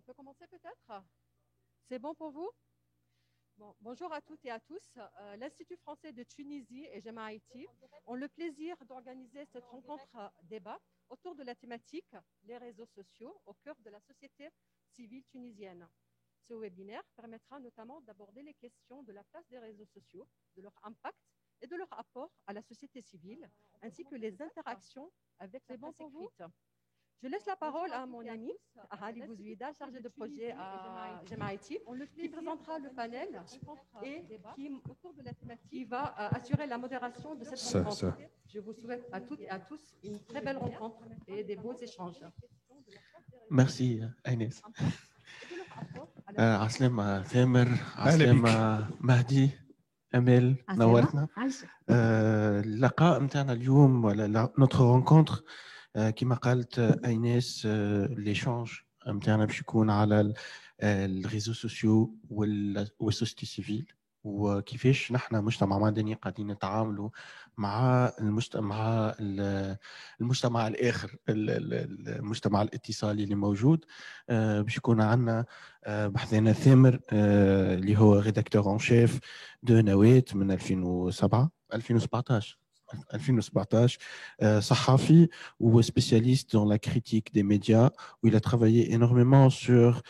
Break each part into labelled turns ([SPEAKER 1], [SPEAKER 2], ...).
[SPEAKER 1] peut commencer peut-être? C'est bon pour vous? Bon, bonjour à toutes et à tous. L'Institut français de Tunisie et Jamaïti ont le plaisir d'organiser cette rencontre débat autour de la thématique les réseaux sociaux au cœur de la société civile tunisienne. Ce webinaire permettra notamment d'aborder les questions de la place des réseaux sociaux, de leur impact et de leur apport à la société civile, ainsi que les interactions avec la presse écrite. Je laisse la parole à mon ami, Ahali Bouzouida, chargé de projet à Jamaïti, qui présentera le panel et qui va assurer la modération de cette rencontre. Je vous souhaite à toutes et à tous une très belle rencontre et des beaux échanges.
[SPEAKER 2] Merci Agnès. عسلامة ثامر، عسلامة مهدي، أمال، نورتنا. اللقاء متاعنا اليوم ولا notre rencontre كما قالت أيناس l'échange متاعنا باش يكون على الريزو سوسيو والسوسيتي سيفيل وكيفاش نحن مجتمع مدني قاعدين نتعاملوا مع المجتمع الآخر، المجتمع الاتصالي اللي موجود. باش يكون عندنا بحثنا ثامر اللي هو ريداكتور ان شيف دو نواة من 2017 صحافي ou spécialiste dans la critique des médias, où il a travaillé énormément sur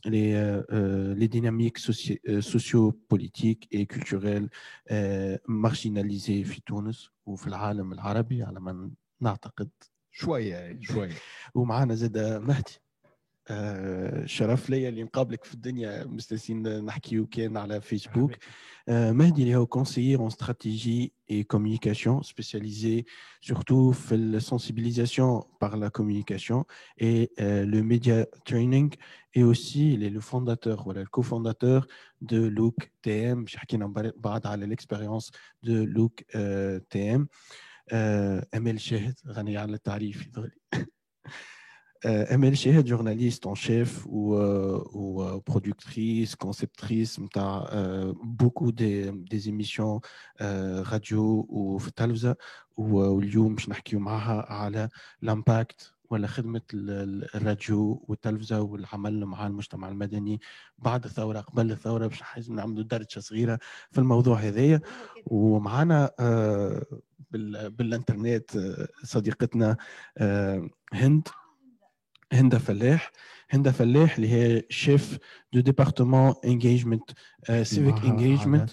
[SPEAKER 2] les dynamiques socio-politiques et culturelles marginalisées في تونس وفي العالم العربي على ما نعتقد
[SPEAKER 3] شوية
[SPEAKER 2] ومعنا زاد مهدي. شرف ليا اللي نقابلك في الدنيا مستنسين نحكيو كان على فيسبوك. مهدي اللي هو conseiller en stratégie et communication spécialisé surtout في la sensibilisation par la communication et le media training, et aussi il est le fondateur voilà le cofondateur de Look TM. باش حكينا بعد على l'expérience de Look TM. أمال شاهد غنية على التعريف يضغلي. Emel Chehed, journaliste en chef ou productrice, conceptrice, beaucoup des émissions radio ou في التلفزة، واليوم باش نحكيو معها على l'impact ولا خدمة الراديو والتلفزة والعمل مع المجتمع المدني بعد الثورة قبل الثورة. باش نعملوا درجة صغيرة في الموضوع هذايا. ومعنا بالانترنت صديقتنا هند فلاح اللي هي شيف دو ديبارتمون انجيجمنت سيفيك انجيجمنت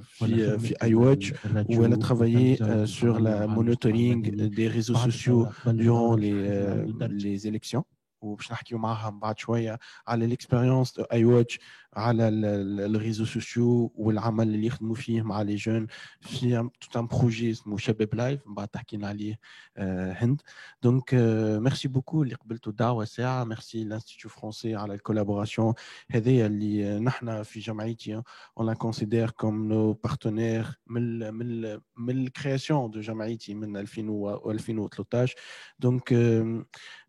[SPEAKER 2] في اي واتش، où elle a travaillé sur la monitoring des réseaux sociaux durant les élections. وباش نحكيو معها بعد شويه على الاكسبيريونس دو اي واتش على الريزو سوسيو والعمل اللي يخدموا فيه مع لي جون في توت ان بروجي اسمه شباب لايف، من بعد تحكي لنا عليه هند. دونك ميرسي بوكو اللي قبلتوا الدعوه ساعه. ميرسي لانستيتيو فرونسي على الكولابوراسيون هذيا اللي نحن في جمعيتي on la considère comme nos partenaires من الكرياسيون دو جمعيتي من 2013. دونك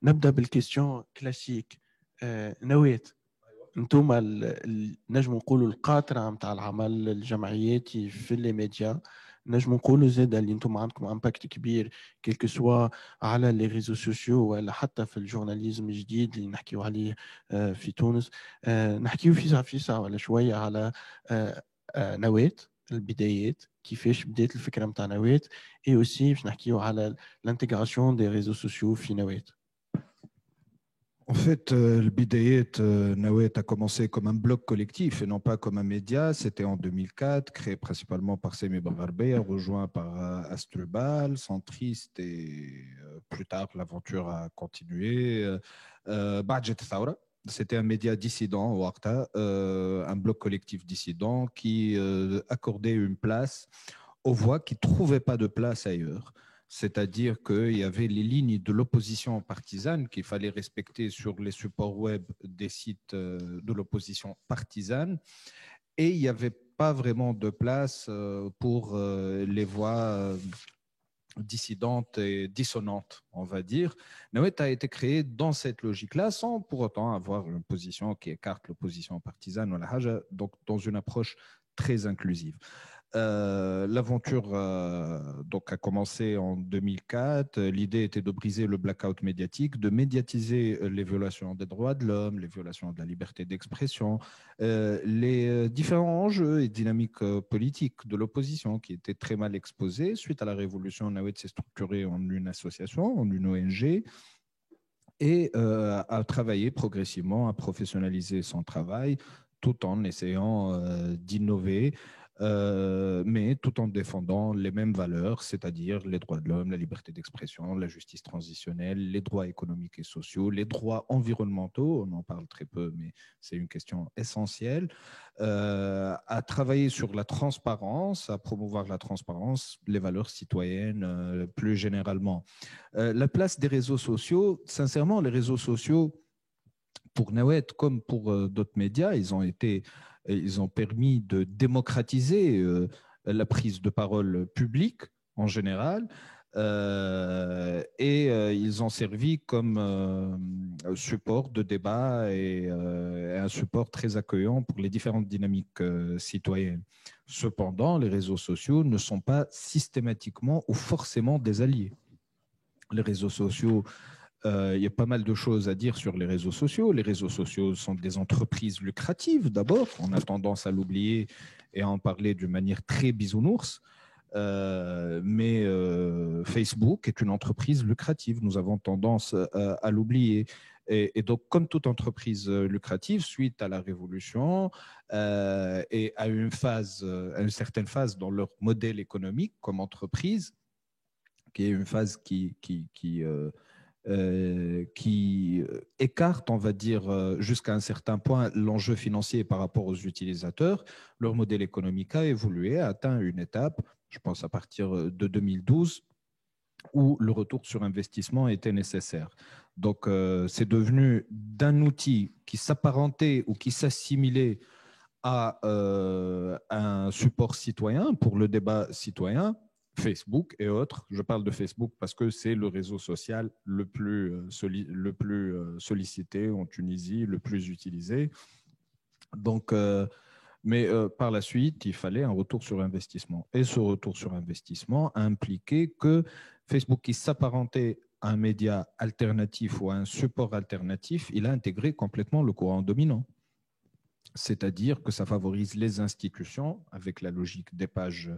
[SPEAKER 2] نبدا بالكيستيون كلاسيك. نواة، انتم نجم نقولوا القاطره نتاع العمل الجمعياتي في لي ميديا، نجم نقولوا زاد اللي انتم عندكم امباكت كبير كيلكو سوا على لي ريزو سوسيو ولا حتى في الجورناليزم الجديد اللي نحكيو عليه في تونس. نحكيو فيسا ولا شويه على نواة البدايات، كيفاش بدات الفكره نتاع نواة، اي اوسي باش نحكيو على l'intégration des réseaux sociaux في نواة.
[SPEAKER 3] En fait, le Bidayet Nawet a commencé comme un blog collectif et non pas comme un média. C'était en 2004, créé principalement par Semi Bararbé, rejoint par Astrubal, centriste, et plus tard l'aventure a continué. Badjet Thaura, c'était un média dissident au Arta, un blog collectif dissident qui accordait une place aux voix qui ne trouvaient pas de place ailleurs. C'est-à-dire qu'il y avait les lignes de l'opposition partisane qu'il fallait respecter sur les supports web des sites de l'opposition partisane, et il n'y avait pas vraiment de place pour les voix dissidentes et dissonantes, on va dire. Nawet a été créé dans cette logique-là, sans pour autant avoir une position qui écarte l'opposition partisane, donc dans une approche très inclusive. L'aventure donc a commencé en 2004. L'idée était de briser le blackout médiatique, de médiatiser les violations des droits de l'homme, les violations de la liberté d'expression, les différents enjeux et dynamiques politiques de l'opposition qui étaient très mal exposés. Suite à la révolution, Nawed s'est structuré en une association, en une ONG, et a travaillé progressivement à professionnaliser son travail tout en essayant d'innover, mais tout en défendant les mêmes valeurs, c'est-à-dire les droits de l'homme, la liberté d'expression, la justice transitionnelle, les droits économiques et sociaux, les droits environnementaux, on en parle très peu, mais c'est une question essentielle, à travailler sur la transparence, à promouvoir la transparence, les valeurs citoyennes plus généralement. La place des réseaux sociaux, sincèrement, les réseaux sociaux, pour Nawed comme pour d'autres médias, ils ont permis de démocratiser la prise de parole publique en général. Ils ont servi comme support de débat et un support très accueillant pour les différentes dynamiques citoyennes. Cependant, les réseaux sociaux ne sont pas systématiquement ou forcément des alliés. Les réseaux sociaux, il y a pas mal de choses à dire sur les réseaux sociaux. Les réseaux sociaux sont des entreprises lucratives d'abord. On a tendance à l'oublier et à en parler d'une manière très bisounours. Mais Facebook est une entreprise lucrative. Nous avons tendance à l'oublier. Et donc, comme toute entreprise lucrative, suite à la révolution et à une certaine phase dans leur modèle économique comme entreprise, qui est une phase qui écarte, on va dire, jusqu'à un certain point l'enjeu financier par rapport aux utilisateurs, leur modèle économique a évolué, a atteint une étape, je pense à partir de 2012, où le retour sur investissement était nécessaire. Donc, c'est devenu d'un outil qui s'apparentait ou qui s'assimilait à un support citoyen pour le débat citoyen, Facebook et autres. Je parle de Facebook parce que c'est le réseau social le plus sollicité en Tunisie, le plus utilisé. Donc, par la suite, il fallait un retour sur investissement. Et ce retour sur investissement a impliqué que Facebook, qui s'apparentait à un média alternatif ou à un support alternatif, il a intégré complètement le courant dominant. C'est-à-dire que ça favorise les institutions avec la logique des pages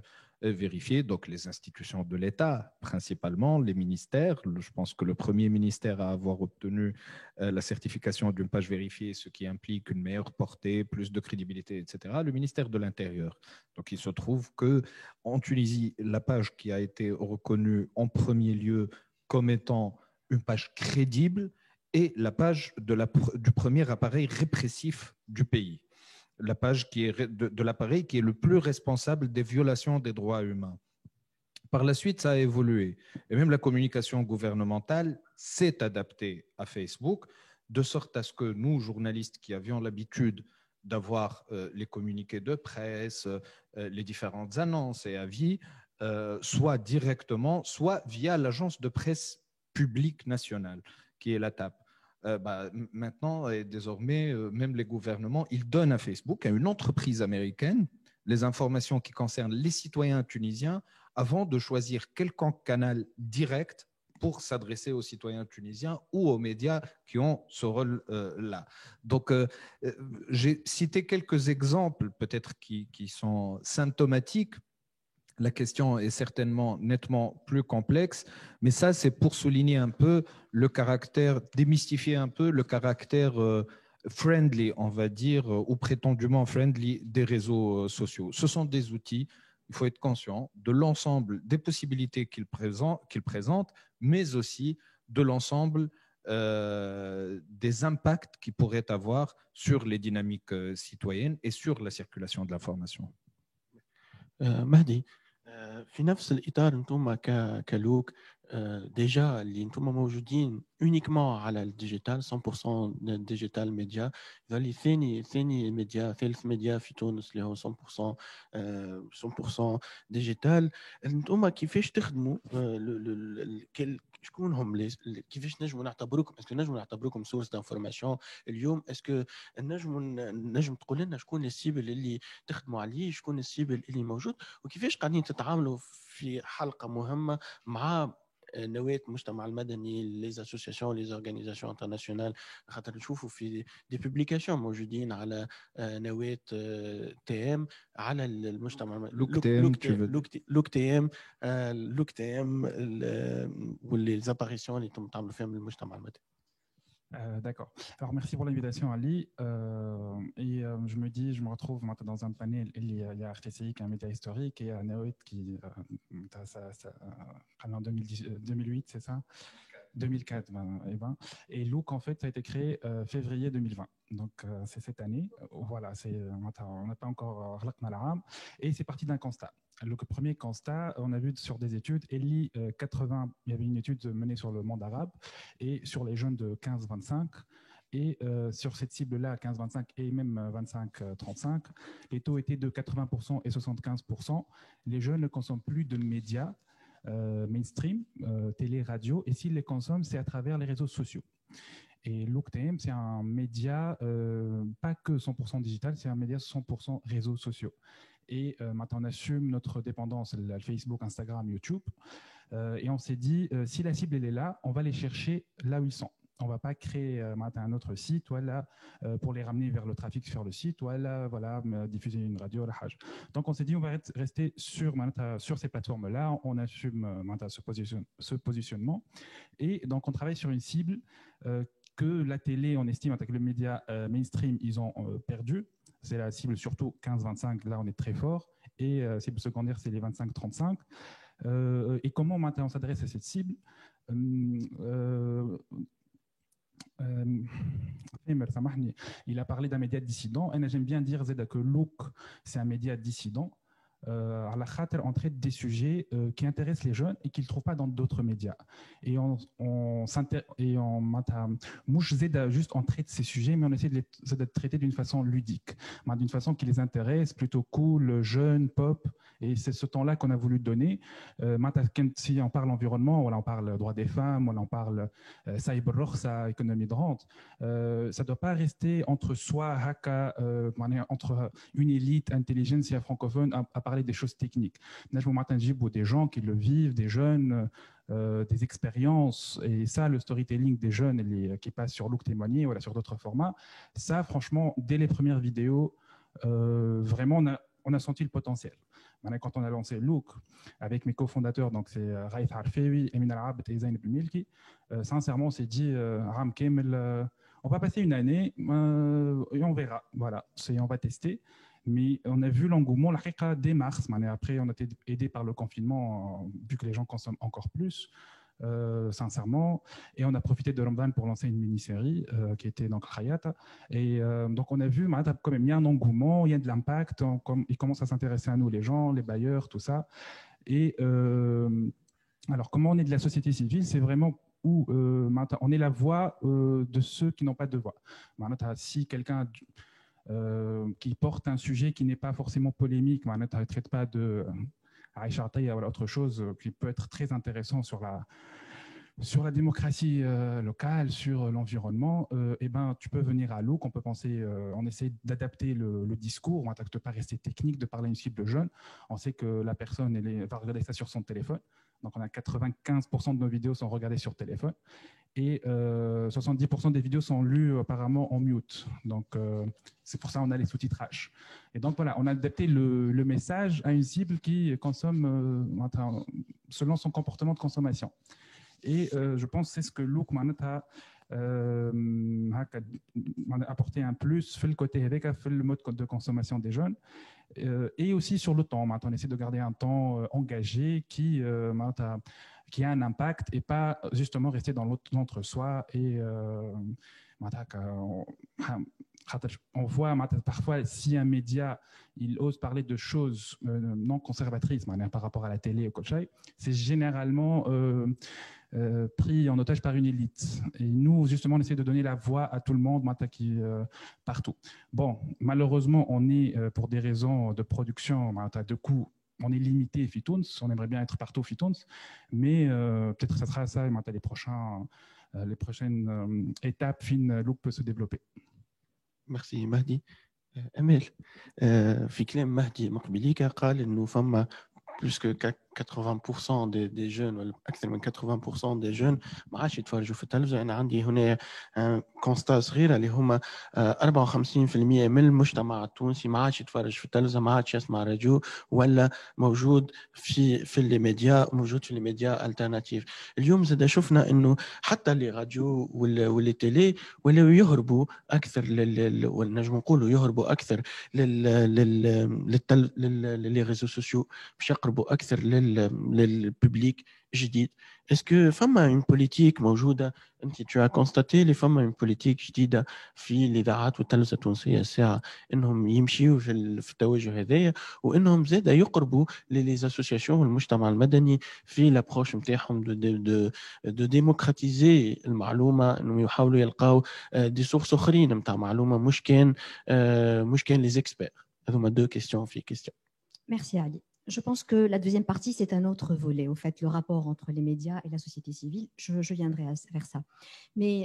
[SPEAKER 3] vérifiées, donc les institutions de l'État principalement, les ministères. Je pense que le premier ministère à avoir obtenu la certification d'une page vérifiée, ce qui implique une meilleure portée, plus de crédibilité, etc., le ministère de l'Intérieur. Donc il se trouve qu'en Tunisie, la page qui a été reconnue en premier lieu comme étant une page crédible est la page du premier appareil répressif du pays. La page qui est de l'appareil qui est le plus responsable des violations des droits humains. Par la suite, ça a évolué. Et même la communication gouvernementale s'est adaptée à Facebook, de sorte à ce que nous, journalistes qui avions l'habitude d'avoir les communiqués de presse, les différentes annonces et avis, soit directement, soit via l'agence de presse publique nationale, qui est la TAP. Maintenant et désormais, même les gouvernements, ils donnent à Facebook, à une entreprise américaine, les informations qui concernent les citoyens tunisiens avant de choisir quelconque canal direct pour s'adresser aux citoyens tunisiens ou aux médias qui ont ce rôle-là. Donc, j'ai cité quelques exemples peut-être qui sont symptomatiques. La question est certainement nettement plus complexe, mais ça, c'est pour souligner un peu le caractère, démystifier un peu le caractère friendly, on va dire, ou prétendument friendly des réseaux sociaux. Ce sont des outils, il faut être conscient de l'ensemble des possibilités qu'ils présentent, mais aussi de l'ensemble des impacts qu'ils pourraient avoir sur les dynamiques citoyennes et sur la circulation de l'information.
[SPEAKER 2] مهدي، في نفس الإطار أنتم كلوك ديجا اللي انتم موجودين uniquement على الديجيتال 100% ديجيتال ميديا يظل ثاني ميديا ثالث ميديا في تونس اللي هو 100% ديجيتال. انتم كيفاش تخدموا شكون هم كيفاش نجموا نعتبروكم اسكو نجموا نعتبروكم سورس دانفورماسيون اليوم اسكو نجم تقول لنا شكون السيبل اللي تخدموا عليه شكون السيبل اللي موجود وكيفاش قاعدين تتعاملوا في حلقه مهمه مع نواة المجتمع المدني لي اسوسياسيون لي اورغانيزاسيون انترناسيونال خاطر نشوفوا في دي بوبليكاسيون موجودين على نواة تي ام على المجتمع لوك تي ام واللي زاباريسيون اللي تم تعملوا فيهم المجتمع المدني.
[SPEAKER 4] D'accord. Alors, merci pour l'invitation, Ali. Je me retrouve maintenant dans un panel. Il y a RTCI, qui est un média historique, et Neoet, qui en 2008, c'est ça 2004. Et Look, en fait, ça a été créé février 2020. Donc, c'est cette année. Voilà, on n'a pas encore et c'est parti d'un constat. Le premier constat, on a vu sur des études, il y avait une étude menée sur le monde arabe et sur les jeunes de 15-25. Et sur cette cible-là, 15-25 et même 25-35, les taux étaient de 80% et 75%. Les jeunes ne consomment plus de médias mainstream, télé, radio, et s'ils les consomment, c'est à travers les réseaux sociaux. Et LookTM, c'est un média pas que 100% digital, c'est un média 100% réseaux sociaux. Et maintenant, on assume notre dépendance à Facebook, Instagram, YouTube. Et on s'est dit, si la cible elle est là, on va les chercher là où ils sont. On ne va pas créer un autre site voilà, pour les ramener vers le trafic sur le site, voilà, diffuser une radio. Donc, on s'est dit, on va rester sur ces plateformes-là. On assume ce positionnement. Et donc, on travaille sur une cible que la télé, on estime, avec le média mainstream, ils ont perdu. C'est la cible surtout 15-25, là, on est très fort. Et cible secondaire, c'est les 25-35. Et comment maintenant on s'adresse à cette cible il a parlé d'un média dissident. Et j'aime bien dire que Look, c'est un média dissident. On traite des sujets qui intéressent les jeunes et qu'ils ne trouvent pas dans d'autres médias. Et on traite ces sujets, mais on essaie de les traiter d'une façon ludique, d'une façon qui les intéresse, plutôt cool, jeune, pop. Et c'est ce temps-là qu'on a voulu donner. Si on parle environnement, on parle droits des femmes, on parle cyber, économie de rente. Ça ne doit pas rester entre soi, haka, entre une élite, intelligentsia francophone, à parler des choses techniques. Des gens qui le vivent, des jeunes, des expériences. Et ça, le storytelling des jeunes qui passent sur Look témoigner, voilà, sur d'autres formats, ça, franchement, dès les premières vidéos, vraiment, on a senti le potentiel. Quand on a lancé Look avec mes cofondateurs, donc c'est Raif Harfewi, Emin Al-Abd et Zayn Milki, sincèrement, on s'est dit, on va passer une année et on verra. Voilà, on va tester. Mais on a vu l'engouement dès mars. Après, on a été aidé par le confinement, vu que les gens consomment encore plus, sincèrement. Et on a profité de Ramadan pour lancer une mini-série qui était donc Khayat. Et donc, on a vu quand même, il y a un engouement, il y a de l'impact. Ils commencent à s'intéresser à nous, les gens, les bailleurs, tout ça. Et alors, comment on est de la société civile? C'est vraiment où on est la voix de ceux qui n'ont pas de voix. Si quelqu'un qui porte un sujet qui n'est pas forcément polémique, ne traite pas de autre chose qui peut être très intéressant sur la démocratie locale, sur l'environnement, tu peux venir à Look. On peut penser, on essaie d'adapter le discours, on ne pas rester technique, de parler à une cible jeune. On sait que la personne va regarder ça sur son téléphone. Donc, on a 95% de nos vidéos sont regardées sur téléphone. Et 70% des vidéos sont lues apparemment en mute. Donc, c'est pour ça qu'on a les sous-titrages. Et donc, voilà, on a adapté le message à une cible qui consomme selon son comportement de consommation. Et je pense que c'est ce que Look apporter un plus fait le côté avec le mode de consommation des jeunes et aussi sur le temps. On essaie de garder un temps engagé qui a un impact et pas justement rester dans l'entre-soi et on voit parfois si un média il ose parler de choses non conservatrices par rapport à la télé ou quoi, c'est généralement pris en otage par une élite. Et nous, justement, on essaie de donner la voix à tout le monde, partout. Bon, malheureusement, on est, pour des raisons de production, de coûts, on est limité, Fitouns, on aimerait bien être partout, Fitouns, mais peut-être que ça sera ça, les prochaines étapes, Look peut se développer.
[SPEAKER 2] Merci, Mahdi. Amel, في كلام مهدي مقبليك قال إنه فما plus que 80% des jeunes ولا أكثر من 80% des jeunes ما عادش يتفرجوا في التلفزيون. أنا عندي هنا كونستا صغيرة اللي هما 54% من المجتمع التونسي ما عادش يتفرج في التلفزيون، ما عادش يسمع راديو ولا موجود في الميديا، موجود في الميديا الترناتيف. اليوم زاد شفنا إنه حتى اللي راديو واللي تيلي ولاو يهربوا أكثر ونجم نقولوا يهربوا أكثر للي ريزو سوسيو باش يقربوا أكثر للببليك جديد. Est-ce que فما une politique موجودة أنت tu as constaté les فما une politique جديدة في الإذاعات والتلفزة التونسية الساعة إنهم يمشيوا في التوجه هذايا وإنهم زادا يقربوا للي اسوسياسيون والمجتمع المدني في لابروش نتاعهم دو ديموكراتيزي المعلومة، إنهم يحاولوا يلقاو دي سورس أخرين نتاع معلومة مش كان لي زيكسبير. هذوما دو كيستيون في كيستيون.
[SPEAKER 5] Merci Ali. Je pense que la deuxième partie, c'est un autre volet, au fait, le rapport entre les médias et la société civile. Je viendrai vers ça. Mais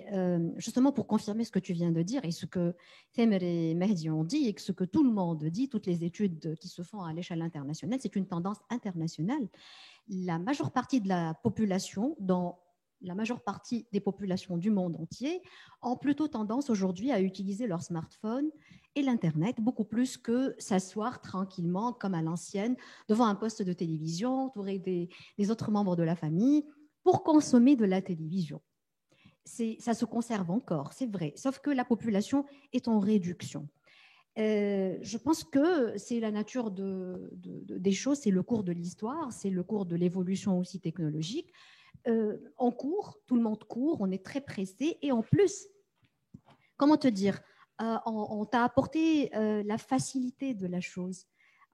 [SPEAKER 5] justement, pour confirmer ce que tu viens de dire et ce que Temer et Mehdi ont dit et que ce que tout le monde dit, toutes les études qui se font à l'échelle internationale, c'est une tendance internationale. La majeure partie de la population, dans la majeure partie des populations du monde entier, ont plutôt tendance aujourd'hui à utiliser leur smartphone et l'Internet, beaucoup plus que s'asseoir tranquillement, comme à l'ancienne, devant un poste de télévision, entouré des autres membres de la famille, pour consommer de la télévision. Ça se conserve encore, c'est vrai, sauf que la population est en réduction. Je pense que c'est la nature des choses, c'est le cours de l'histoire, c'est le cours de l'évolution aussi technologique. On court, tout le monde court, on est très pressé, et en plus, comment te dire, on t'a apporté la facilité de la chose.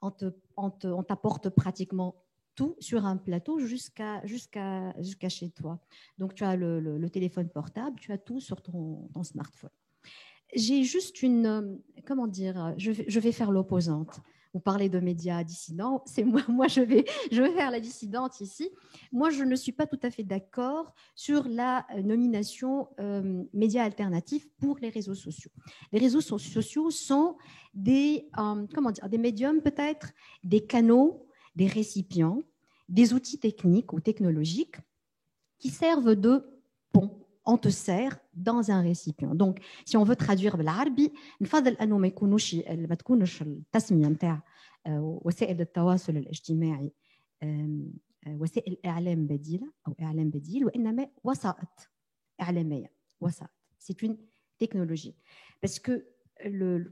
[SPEAKER 5] On t'apporte pratiquement tout sur un plateau jusqu'à chez toi. Donc, tu as le téléphone portable, tu as tout sur ton smartphone. J'ai juste comment dire, je vais faire l'opposante. Vous parlez de médias dissidents, c'est moi je vais faire la dissidente ici. Moi, je ne suis pas tout à fait d'accord sur la nomination médias alternatifs pour les réseaux sociaux. Les réseaux sociaux sont des médiums peut-être, des canaux, des récipients, des outils techniques ou technologiques qui servent de pont. On te sert dans un récipient. Donc, si on veut traduire بالعربي نفضل انه ما تكونش التسميه نتاع وسائل التواصل الاجتماعي وسائل اعلام بديله او اعلام بديل وانما وسائط اعلاميه. وسائط, c'est une technologie parce que le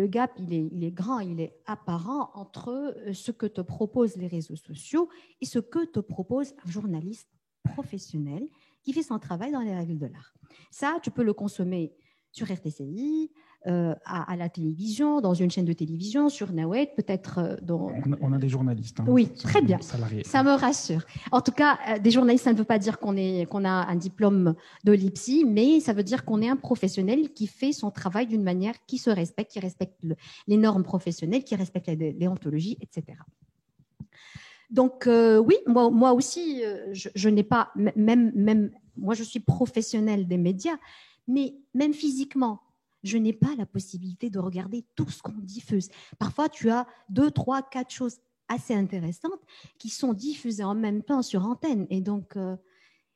[SPEAKER 5] gap il est grand, il est apparent entre ce que te proposent les réseaux sociaux et ce que te propose un journaliste professionnel qui fait son travail dans les règles de l'art. Ça, tu peux le consommer sur RTCI, à la télévision, dans une chaîne de télévision, sur Nawet, peut-être dans...
[SPEAKER 4] On a des journalistes. Hein,
[SPEAKER 5] oui, très bien.
[SPEAKER 4] Salariés.
[SPEAKER 5] Ça me rassure. En tout cas, des journalistes, ça ne veut pas dire qu'on a un diplôme de l'IPSI, mais ça veut dire qu'on est un professionnel qui fait son travail d'une manière qui se respecte, qui respecte les normes professionnelles, qui respecte la déontologie, etc. Donc, oui, moi aussi, je n'ai pas, même, moi je suis professionnelle des médias, mais même physiquement, je n'ai pas la possibilité de regarder tout ce qu'on diffuse. Parfois, tu as 2, 3, 4 choses assez intéressantes qui sont diffusées en même temps sur antenne. Et donc,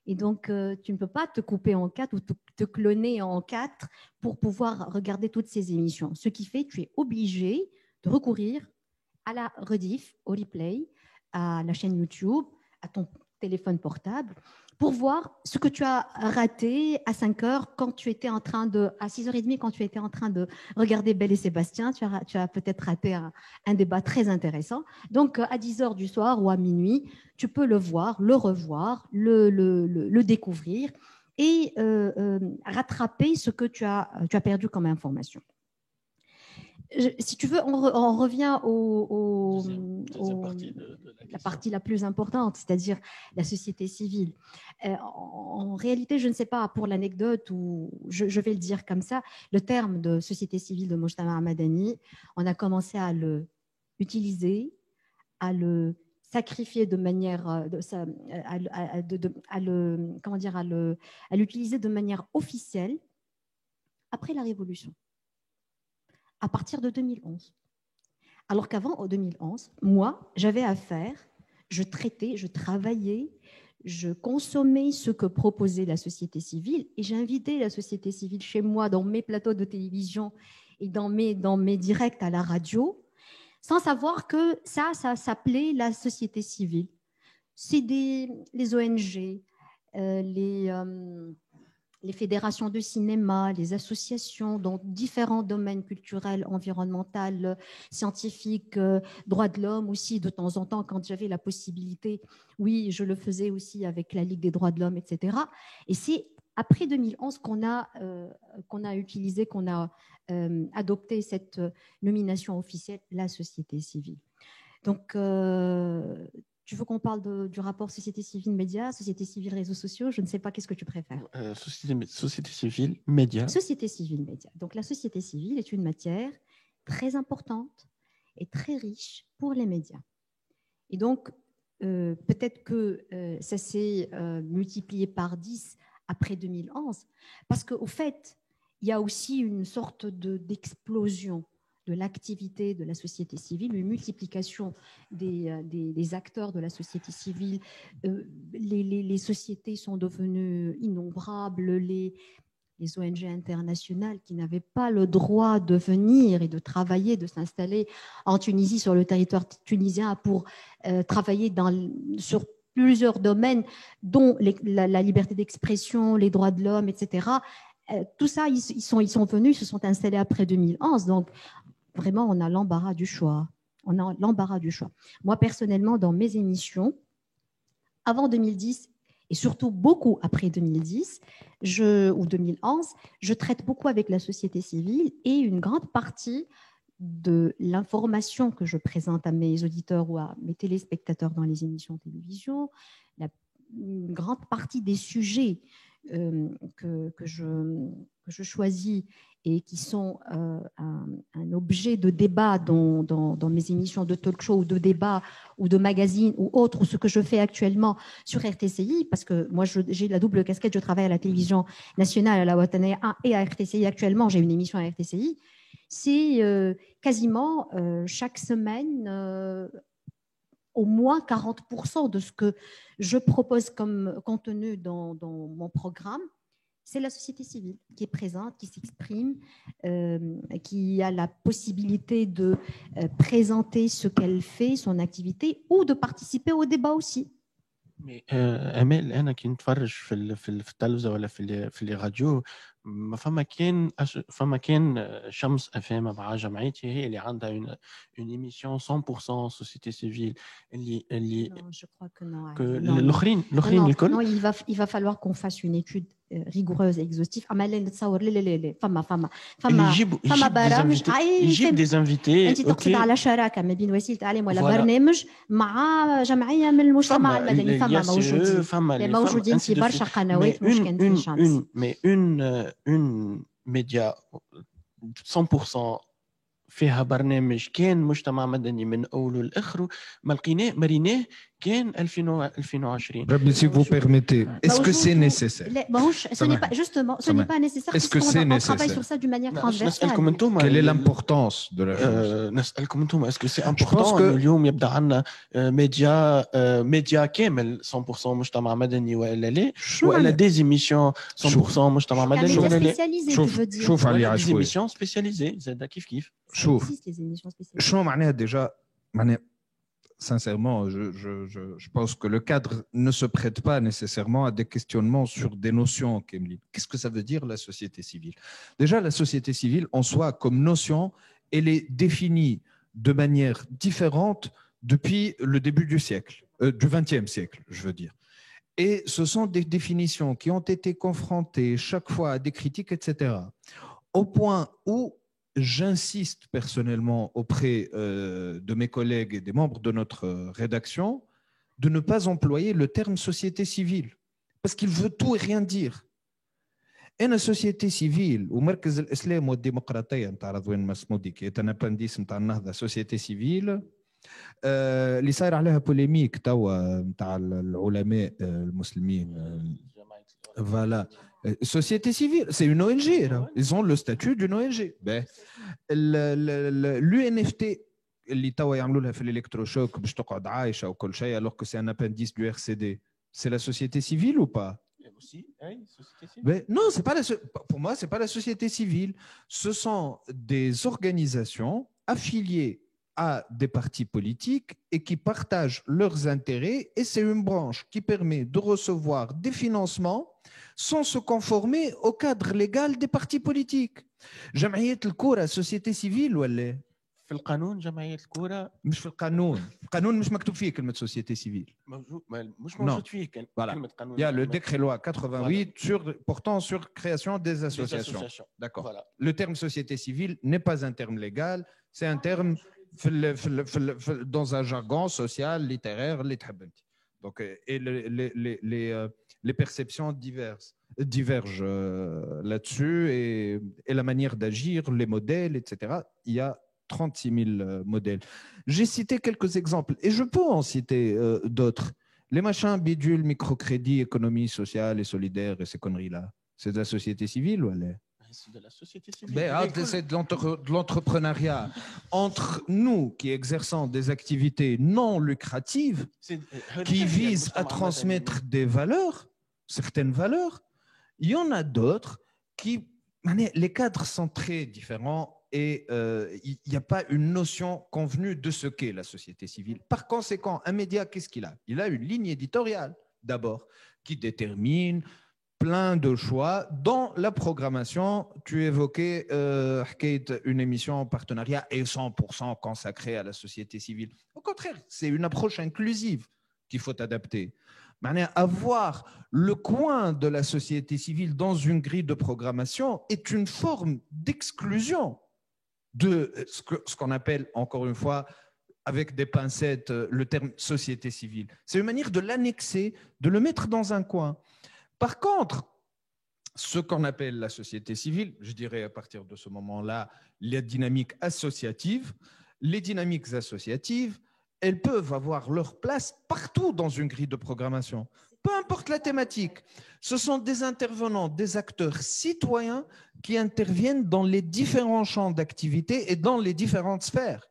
[SPEAKER 5] tu ne peux pas te couper en 4 ou te cloner en 4 pour pouvoir regarder toutes ces émissions. Ce qui fait que tu es obligé de recourir à la rediff, au replay, à la chaîne YouTube, à ton téléphone portable, pour voir ce que tu as raté à 5 heures quand tu étais en train de, à 6h30, quand tu étais en train de regarder Belle et Sébastien, tu as peut-être raté un débat très intéressant. Donc, à 10h du soir ou à minuit, tu peux le voir, le revoir, le découvrir et rattraper ce que tu as perdu comme information. Si tu veux, on revient la partie la plus importante, c'est-à-dire la société civile. En réalité, je ne sais pas, pour l'anecdote, ou je vais le dire comme ça, le terme de société civile de Mujtama Madani, on a commencé à le utiliser, à le sacrifier de manière, à l'utiliser de manière officielle après la Révolution, à partir de 2011. Alors qu'avant, en 2011, moi, j'avais affaire, je traitais, je travaillais, je consommais ce que proposait la société civile et j'invitais la société civile chez moi dans mes plateaux de télévision et dans mes directs à la radio, sans savoir que ça s'appelait la société civile. C'est les ONG, les fédérations de cinéma, les associations dans différents domaines culturels, environnementaux, scientifiques, droits de l'homme aussi, de temps en temps, quand j'avais la possibilité, oui, je le faisais aussi avec la Ligue des droits de l'homme, etc. Et c'est après 2011 qu'on a utilisé, qu'on a adopté cette nomination officielle, la société civile. Donc, tu veux qu'on parle du rapport société civile médias, société civile réseaux sociaux? Je ne sais pas, qu'est-ce que tu préfères?
[SPEAKER 2] Société civile médias.
[SPEAKER 5] Société civile médias. Donc la société civile est une matière très importante et très riche pour les médias. Et donc, peut-être que ça s'est multiplié par 10 après 2011, parce qu'au fait, il y a aussi une sorte d'explosion de l'activité de la société civile, une multiplication des acteurs de la société civile. Les sociétés sont devenues innombrables, les ONG internationales qui n'avaient pas le droit de venir et de travailler, de s'installer en Tunisie, sur le territoire tunisien, pour travailler sur plusieurs domaines, dont la liberté d'expression, les droits de l'homme, etc. Tout ça, ils sont venus, ils se sont installés après 2011. Donc, vraiment, on a l'embarras du choix. On a l'embarras du choix. Moi, personnellement, dans mes émissions, avant 2010, et surtout beaucoup après 2010 ou 2011, je traite beaucoup avec la société civile et une grande partie de l'information que je présente à mes auditeurs ou à mes téléspectateurs dans les émissions de télévision, une grande partie des sujets que je choisis et qui sont un objet de débat dans mes émissions de talk show ou de débat ou de magazine ou autre, ou ce que je fais actuellement sur RTCI, parce que moi j'ai la double casquette, je travaille à la télévision nationale, à la Watania 1 et à RTCI actuellement, j'ai une émission à RTCI, c'est quasiment chaque semaine au moins 40% de ce que je propose comme contenu dans mon programme, c'est la société civile qui est présente, qui s'exprime, qui a la possibilité de présenter ce qu'elle fait, son activité, ou de participer au débat aussi.
[SPEAKER 2] امال انا كي نتفرج في التلفزه ولا في الراديو، فما كان شمس افام مع جمعيتي هي اللي عندها une émission 100% société civile اللي
[SPEAKER 5] Non, je crois que non.
[SPEAKER 2] الاخرين الكل.
[SPEAKER 5] Non, il va falloir qu'on fasse une étude rigoureuse et exhaustive.
[SPEAKER 2] يجيب des invités.
[SPEAKER 5] انت تقصد على شراكه ما بين وسيله اعلام ولا برنامج مع جمعيه من المجتمع المدني. موجودين في برشا قنوات، مش كان في شمس.
[SPEAKER 2] mais une média 100% فيها برنامج كان مجتمع مدني من اوله لاخره، ما ريناه كان 2020.
[SPEAKER 3] Rabbi, si vous permettez, est-ce que c'est nécessaire?
[SPEAKER 5] Ce n'est pas justement, ce n'est pas nécessaire.
[SPEAKER 3] Est-ce que c'est nécessaire?
[SPEAKER 5] On travaille sur ça d'une manière transversale.
[SPEAKER 3] Quelle est l'importance de la chose?
[SPEAKER 2] نسألكم انتم est-ce que c'est important إنه اليوم يبدا عندنا ميديا كامل 100% مجتمع مدني ولا لا، ولا des émissions 100% مجتمع مدني ولا لا؟
[SPEAKER 3] شوف علي
[SPEAKER 2] des
[SPEAKER 3] عشوائي.
[SPEAKER 2] émissions spécialisées زاد كيف
[SPEAKER 3] شوف شنو معناها ديجا، معناها sincèrement, je pense que le cadre ne se prête pas nécessairement à des questionnements sur des notions, Kemli. Qu'est-ce que ça veut dire la société civile? Déjà, la société civile, en soi, comme notion, elle est définie de manière différente depuis le début du siècle, du XXe siècle, je veux dire. Et ce sont des définitions qui ont été confrontées chaque fois à des critiques, etc. Au point où j'insiste personnellement auprès de mes collègues et des membres de notre rédaction de ne pas employer le terme société civile, parce qu'il veut tout et rien dire. أنا société civile ومركز الإسلام والديمقراطية نتاع رضوان مسمودي qui est un appendice نتاع النهضة société civile اللي صاير عليها بوليميك توا نتاع العلماء المسلمين. Voilà. Société civile, c'est une ONG. Là. Ils ont le statut d'une ONG. Ben, l'UNFT, اللي توا يعملوا لها في الإلكتروشوك باش تقعد عايشة وكل شيء, alors que c'est un appendice du RCD, c'est la société civile ou pas?
[SPEAKER 2] Aussi, oui, société civile.
[SPEAKER 3] Ben, non, c'est pas pour moi, c'est pas la société civile. Ce sont des organisations affiliées à des partis politiques et qui partagent leurs intérêts, et c'est une branche qui permet de recevoir des financements sans se conformer au cadre légal des partis politiques. جمعية الكورة société civile ولا؟
[SPEAKER 2] في القانون جمعية الكورة
[SPEAKER 3] مش في القانون. القانون مش مكتوب فيه كلمة société civile.
[SPEAKER 2] مش موجود فيه كلمة قانون.
[SPEAKER 3] Il y a le décret loi 88 portant sur création des associations. D'accord. Voilà. Le terme société civile n'est pas un terme légal, c'est un terme dans un jargon social, littéraire, donc, et les perceptions divergent là-dessus, et la manière d'agir, les modèles, etc. Il y a 36 000 modèles. J'ai cité quelques exemples, et je peux en citer d'autres. Les machins bidules, microcrédit, économie sociale et solidaire, et ces conneries-là, c'est de la société civile ou elle est?
[SPEAKER 2] C'est de la société civile.
[SPEAKER 3] C'est de l'entrepreneuriat. Entre nous qui exerçons des activités non lucratives qui visent à transmettre des valeurs, certaines valeurs, il y en a d'autres qui, les cadres sont très différents et il n'y a pas une notion convenue de ce qu'est la société civile. Par conséquent, un média, qu'est-ce qu'il a? Il a une ligne éditoriale d'abord qui détermine plein de choix dans la programmation. Tu évoquais une émission en partenariat et 100% consacrée à la société civile. Au contraire, c'est une approche inclusive qu'il faut adapter. Avoir le coin de la société civile dans une grille de programmation est une forme d'exclusion de ce qu'on appelle, encore une fois, avec des pincettes, le terme société civile. C'est une manière de l'annexer, de le mettre dans un coin. Par contre, ce qu'on appelle la société civile, je dirais à partir de ce moment-là, les dynamiques associatives, elles peuvent avoir leur place partout dans une grille de programmation. Peu importe la thématique, ce sont des intervenants, des acteurs citoyens qui interviennent dans les différents champs d'activité et dans les différentes sphères.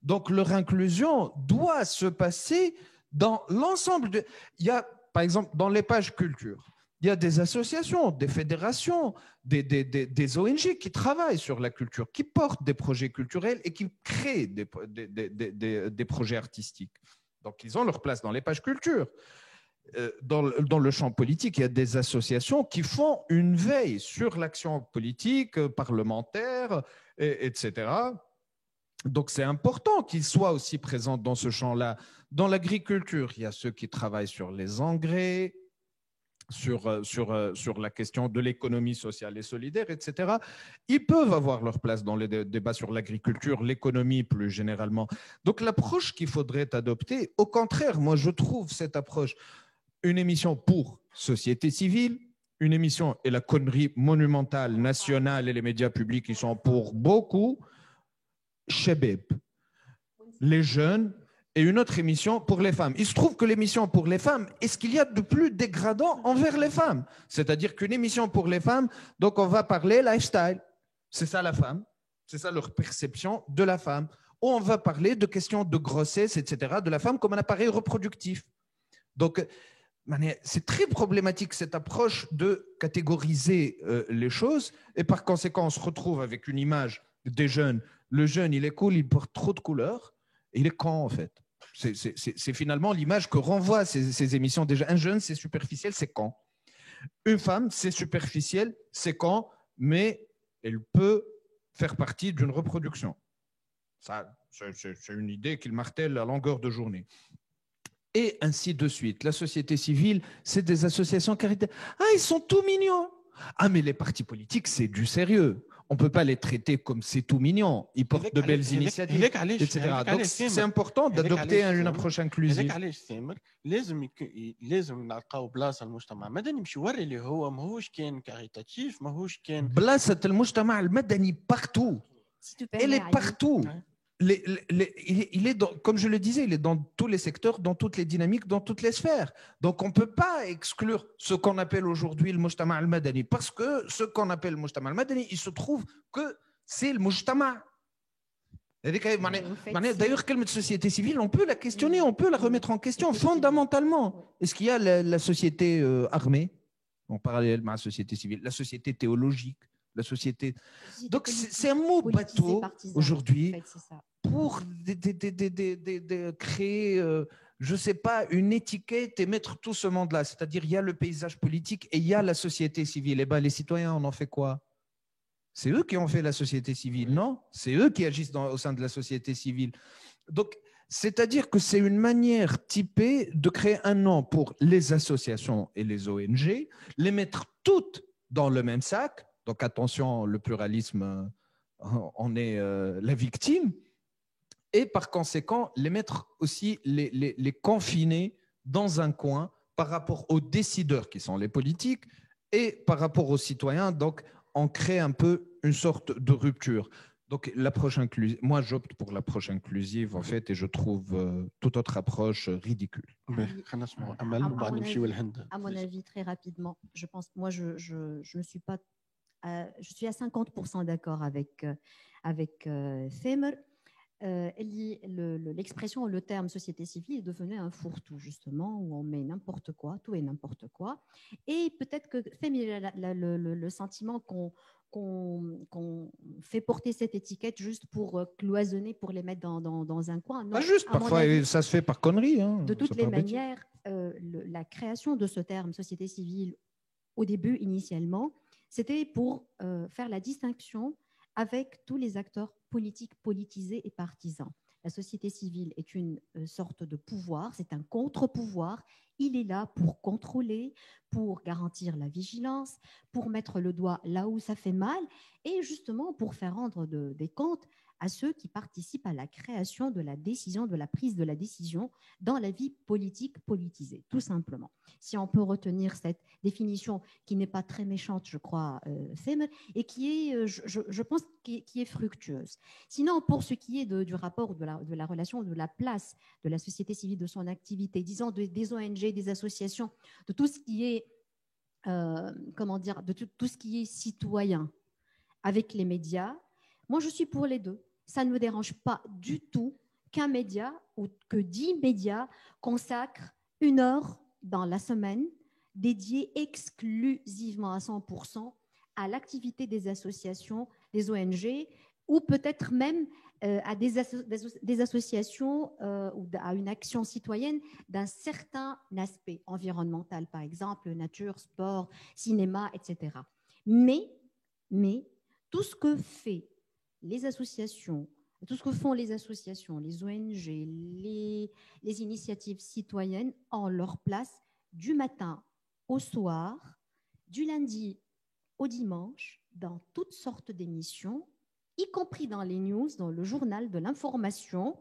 [SPEAKER 3] Donc, leur inclusion doit se passer dans l'ensemble. Il y a, par exemple, dans les pages culture, il y a des associations, des fédérations, des ONG qui travaillent sur la culture, qui portent des projets culturels et qui créent des projets artistiques. Donc, ils ont leur place dans les pages culture. Dans le champ politique, il y a des associations qui font une veille sur l'action politique, parlementaire, etc. Donc, c'est important qu'ils soient aussi présents dans ce champ-là. Dans l'agriculture, il y a ceux qui travaillent sur les engrais, sur la question de l'économie sociale et solidaire, etc. Ils peuvent avoir leur place dans les débats sur l'agriculture, l'économie plus généralement. Donc, l'approche qu'il faudrait adopter, au contraire, moi, je trouve cette approche, une émission pour société civile, une émission et la connerie monumentale nationale et les médias publics, ils sont pour beaucoup, Chebeb, les jeunes, et une autre émission pour les femmes. Il se trouve que l'émission pour les femmes est ce qu'il y a de plus dégradant envers les femmes. C'est-à-dire qu'une émission pour les femmes, donc on va parler lifestyle. C'est ça la femme, c'est ça leur perception de la femme. Ou on va parler de questions de grossesse, etc., de la femme comme un appareil reproductif. Donc, c'est très problématique cette approche de catégoriser les choses, et par conséquent, on se retrouve avec une image des jeunes. Le jeune, il est cool, il porte trop de couleurs, et il est con en fait. C'est finalement l'image que renvoient ces émissions. Déjà, un jeune, c'est superficiel, c'est quand? Une femme, c'est superficiel, c'est quand? Mais elle peut faire partie d'une reproduction. Ça, c'est une idée qu'il martèle à longueur de journée. Et ainsi de suite. La société civile, c'est des associations caritatives. Ah, ils sont tout mignons. Ah, mais les partis politiques, c'est du sérieux. On ne peut pas les traiter comme c'est tout mignon. Ils portent de belles initiatives, etc. Donc, c'est important d'adopter une approche inclusive. بلاصة المجتمع المدني partout. Elle est partout. Il est dans, comme je le disais, il est dans tous les secteurs, dans toutes les dynamiques, dans toutes les sphères. Donc, on ne peut pas exclure ce qu'on appelle aujourd'hui le mujtama al-madani, parce que ce qu'on appelle le mujtama al-madani, il se trouve que c'est le mujtama. D'ailleurs, quelle société civile, on peut la questionner, on peut la remettre en question fondamentalement. Est-ce qu'il y a la société armée, en parallèle à la société civile, la société théologique, la société. Donc, c'est un mot bateau aujourd'hui pour créer, je ne sais pas, une étiquette et mettre tout ce monde-là. C'est-à-dire, il y a le paysage politique et il y a la société civile. Et bien, les citoyens, on en fait quoi? C'est eux qui ont fait la société civile, non? C'est eux qui agissent au sein de la société civile. Donc, c'est-à-dire que c'est une manière typée de créer un nom pour les associations et les ONG, les mettre toutes dans le même sac. Donc attention, le pluralisme en est la victime. Et par conséquent, les mettre aussi, les confiner dans un coin par rapport aux décideurs qui sont les politiques et par rapport aux citoyens. Donc, on crée un peu une sorte de rupture. Donc, l'approche inclusive, moi, j'opte pour l'approche inclusive, en fait, et je trouve toute autre approche ridicule.
[SPEAKER 5] À mon avis, très rapidement, je pense, moi, je ne suis pas. Je suis à 50% d'accord avec Femer. L'expression, le terme société civile est devenu un fourre-tout, justement, où on met n'importe quoi, tout et n'importe quoi. Et peut-être que Femer a le sentiment qu'on fait porter cette étiquette juste pour cloisonner, pour les mettre dans un coin. Non,
[SPEAKER 3] pas juste, parfois, avis, ça se fait par connerie. Hein,
[SPEAKER 5] de toutes les manières, la création de ce terme société civile, au début, initialement, c'était pour faire la distinction avec tous les acteurs politiques, politisés et partisans. La société civile est une sorte de pouvoir, c'est un contre-pouvoir. Il est là pour contrôler, pour garantir la vigilance, pour mettre le doigt là où ça fait mal et justement pour faire rendre des comptes à ceux qui participent à la création de la décision, de la prise de la décision dans la vie politique politisée, tout simplement. Si on peut retenir cette définition qui n'est pas très méchante, je crois, Femer, et qui est, je pense, qui est fructueuse. Sinon, pour ce qui est du rapport, de la relation, de la place de la société civile, de son activité, disons des ONG, des associations, de tout ce qui est, de tout ce qui est citoyen avec les médias, moi, je suis pour les deux. Ça ne me dérange pas du tout qu'un média ou que 10 médias consacrent 1 heure dans la semaine dédiée exclusivement à 100% à l'activité des associations, des ONG, ou peut-être même à des associations ou à une action citoyenne d'un certain aspect environnemental, par exemple nature, sport, cinéma, etc. Mais tout ce que fait les associations, tout ce que font les associations, les ONG, les initiatives citoyennes ont leur place du matin au soir, du lundi au dimanche, dans toutes sortes d'émissions, y compris dans les news, dans le journal de l'information,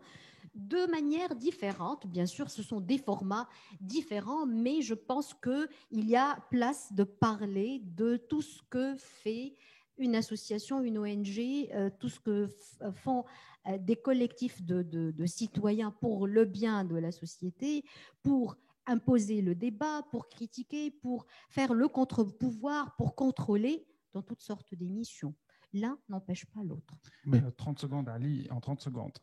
[SPEAKER 5] de manière différente. Bien sûr, ce sont des formats différents, mais je pense qu'il y a place de parler de tout ce que fait une association, une ONG, tout ce que font des collectifs de citoyens pour le bien de la société, pour imposer le débat, pour critiquer, pour faire le contre-pouvoir, pour contrôler dans toutes sortes d'émissions. L'un n'empêche pas l'autre.
[SPEAKER 4] 30 secondes, Ali, en 30 secondes.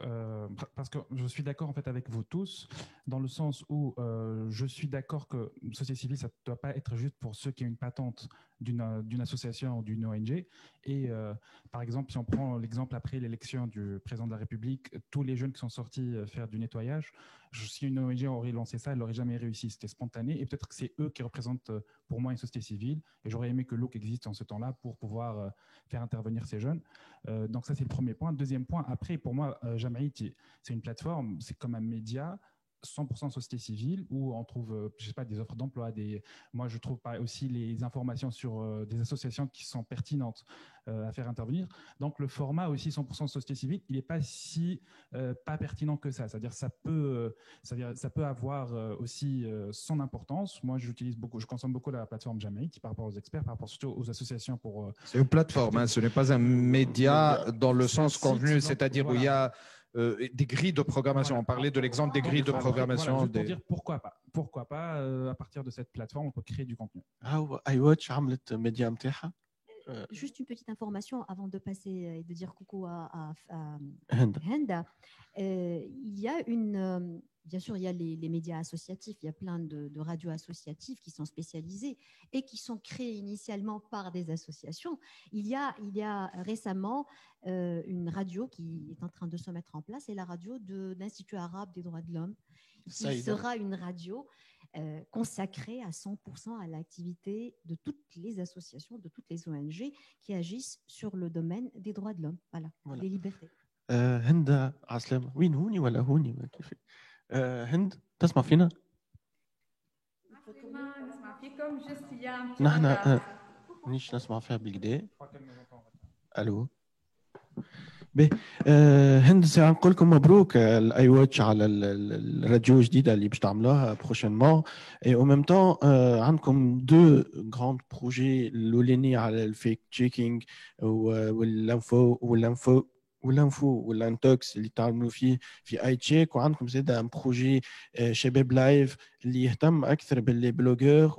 [SPEAKER 4] Parce que je suis d'accord en fait avec vous tous, dans le sens où je suis d'accord que une société civile, ça ne doit pas être juste pour ceux qui ont une patente d'une association ou d'une ONG. Et par exemple, si on prend l'exemple après l'élection du président de la République, tous les jeunes qui sont sortis faire du nettoyage, si une ONG aurait lancé ça, elle n'aurait jamais réussi. C'était spontané et peut-être que c'est eux qui représentent pour moi une société civile. Et j'aurais aimé que Look existe en ce temps-là pour pouvoir faire intervenir ces jeunes. Donc ça, c'est le premier point. Deuxième point, après, pour moi, Jamaïti, c'est une plateforme, c'est comme un média 100% société civile où on trouve, je sais pas, des offres d'emploi. Moi, je trouve aussi les informations sur des associations qui sont pertinentes à faire intervenir. Donc, le format aussi 100% société civile, il n'est pas si pas pertinent que ça. C'est-à-dire, ça peut avoir aussi son importance. Moi, je consomme beaucoup la plateforme Jamaïque par rapport aux experts, par rapport surtout aux associations pour.
[SPEAKER 3] C'est une plateforme, hein, ce n'est pas un média dans le sens contenu, c'est-à-dire où il y a des grilles de programmation. On parlait de l'exemple des grilles de programmation.
[SPEAKER 4] Voilà, pour dire pourquoi pas. Pourquoi pas, à partir de cette plateforme, on peut créer du contenu.
[SPEAKER 5] Juste une petite information avant de passer et de dire coucou à Henda. Il y a bien sûr, il y a les médias associatifs, il y a plein de radios associatives qui sont spécialisées et qui sont créées initialement par des associations. Il y a récemment une radio qui est en train de se mettre en place, c'est la radio de l'Institut arabe des droits de l'homme, qui sera une radio consacrée à 100% à l'activité de toutes les associations, de toutes les ONG qui agissent sur le domaine des droits de l'homme, voilà. Des libertés.
[SPEAKER 2] هند عسلامة وين هوني ولا هوني كيف هند تسمع فينا؟
[SPEAKER 6] نسمع فيكم جست ايام
[SPEAKER 2] نحن مانيش نسمع فيها بالكدا. الو باهي هند ساعة نقول لكم مبروك الاي واتش على الراديو الجديدة اللي باش تعملوها بروشينمون اي او ميم طون عندكم دو غراند بروجي الاولاني على الفيك تشيكينغ والانفو والانتوكس اللي تعملوا فيه في اي تشيك وعندكم زاد ان بروجي شباب لايف اللي يهتم اكثر باللي بلوجور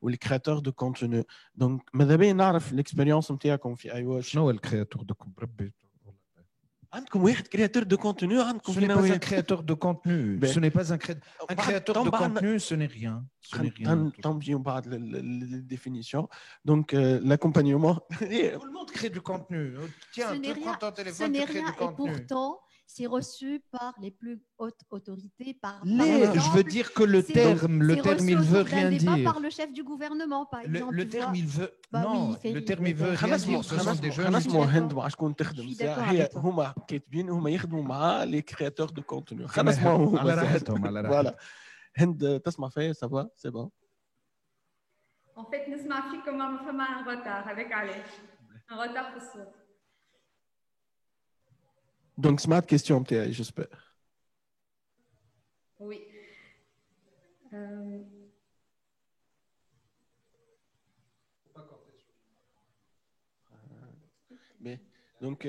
[SPEAKER 2] والكرياتور دو كونتوني دونك ماذا بيا نعرف الاكسبيريونس نتاعكم في اي واتش.
[SPEAKER 3] شنو هو الكرياتور دو بربي
[SPEAKER 2] عندكم واحد كرياتور دو كونتوني عندكم
[SPEAKER 3] Ce n'est pas un créateur de contenu. Ce n'est pas un créateur de contenu, ce n'est rien. Ce n'est rien.
[SPEAKER 2] تنجيو بعد الديفينيسيون دونك l'accompagnement.
[SPEAKER 3] Tout le monde crée du contenu. Tiens, tu prends ton téléphone, tu crées du contenu.
[SPEAKER 5] Et pourtant, c'est reçu par les plus hautes autorités.
[SPEAKER 3] Je veux dire que le terme, il veut rien dire.
[SPEAKER 5] Par le chef du gouvernement, par exemple.
[SPEAKER 3] Le terme, il veut. Non, le terme, il veut rien dire. Ce sont des jeunes.
[SPEAKER 2] خلاص مو هند مع شكون تخدم هي هما كاتبين هما يخدموا مع لي كرياتور دو كونتوني. خلاص ما
[SPEAKER 3] على راحتهم على راحتهم.
[SPEAKER 2] فوالا هند تسمع فيا سافا سي بون.
[SPEAKER 6] En fait, نسمع فيكم ما فما ان غوتار هذاك علاش ان غوتار في الصوت.
[SPEAKER 2] Donc, smart question, j'espère.
[SPEAKER 6] Oui.
[SPEAKER 2] دونك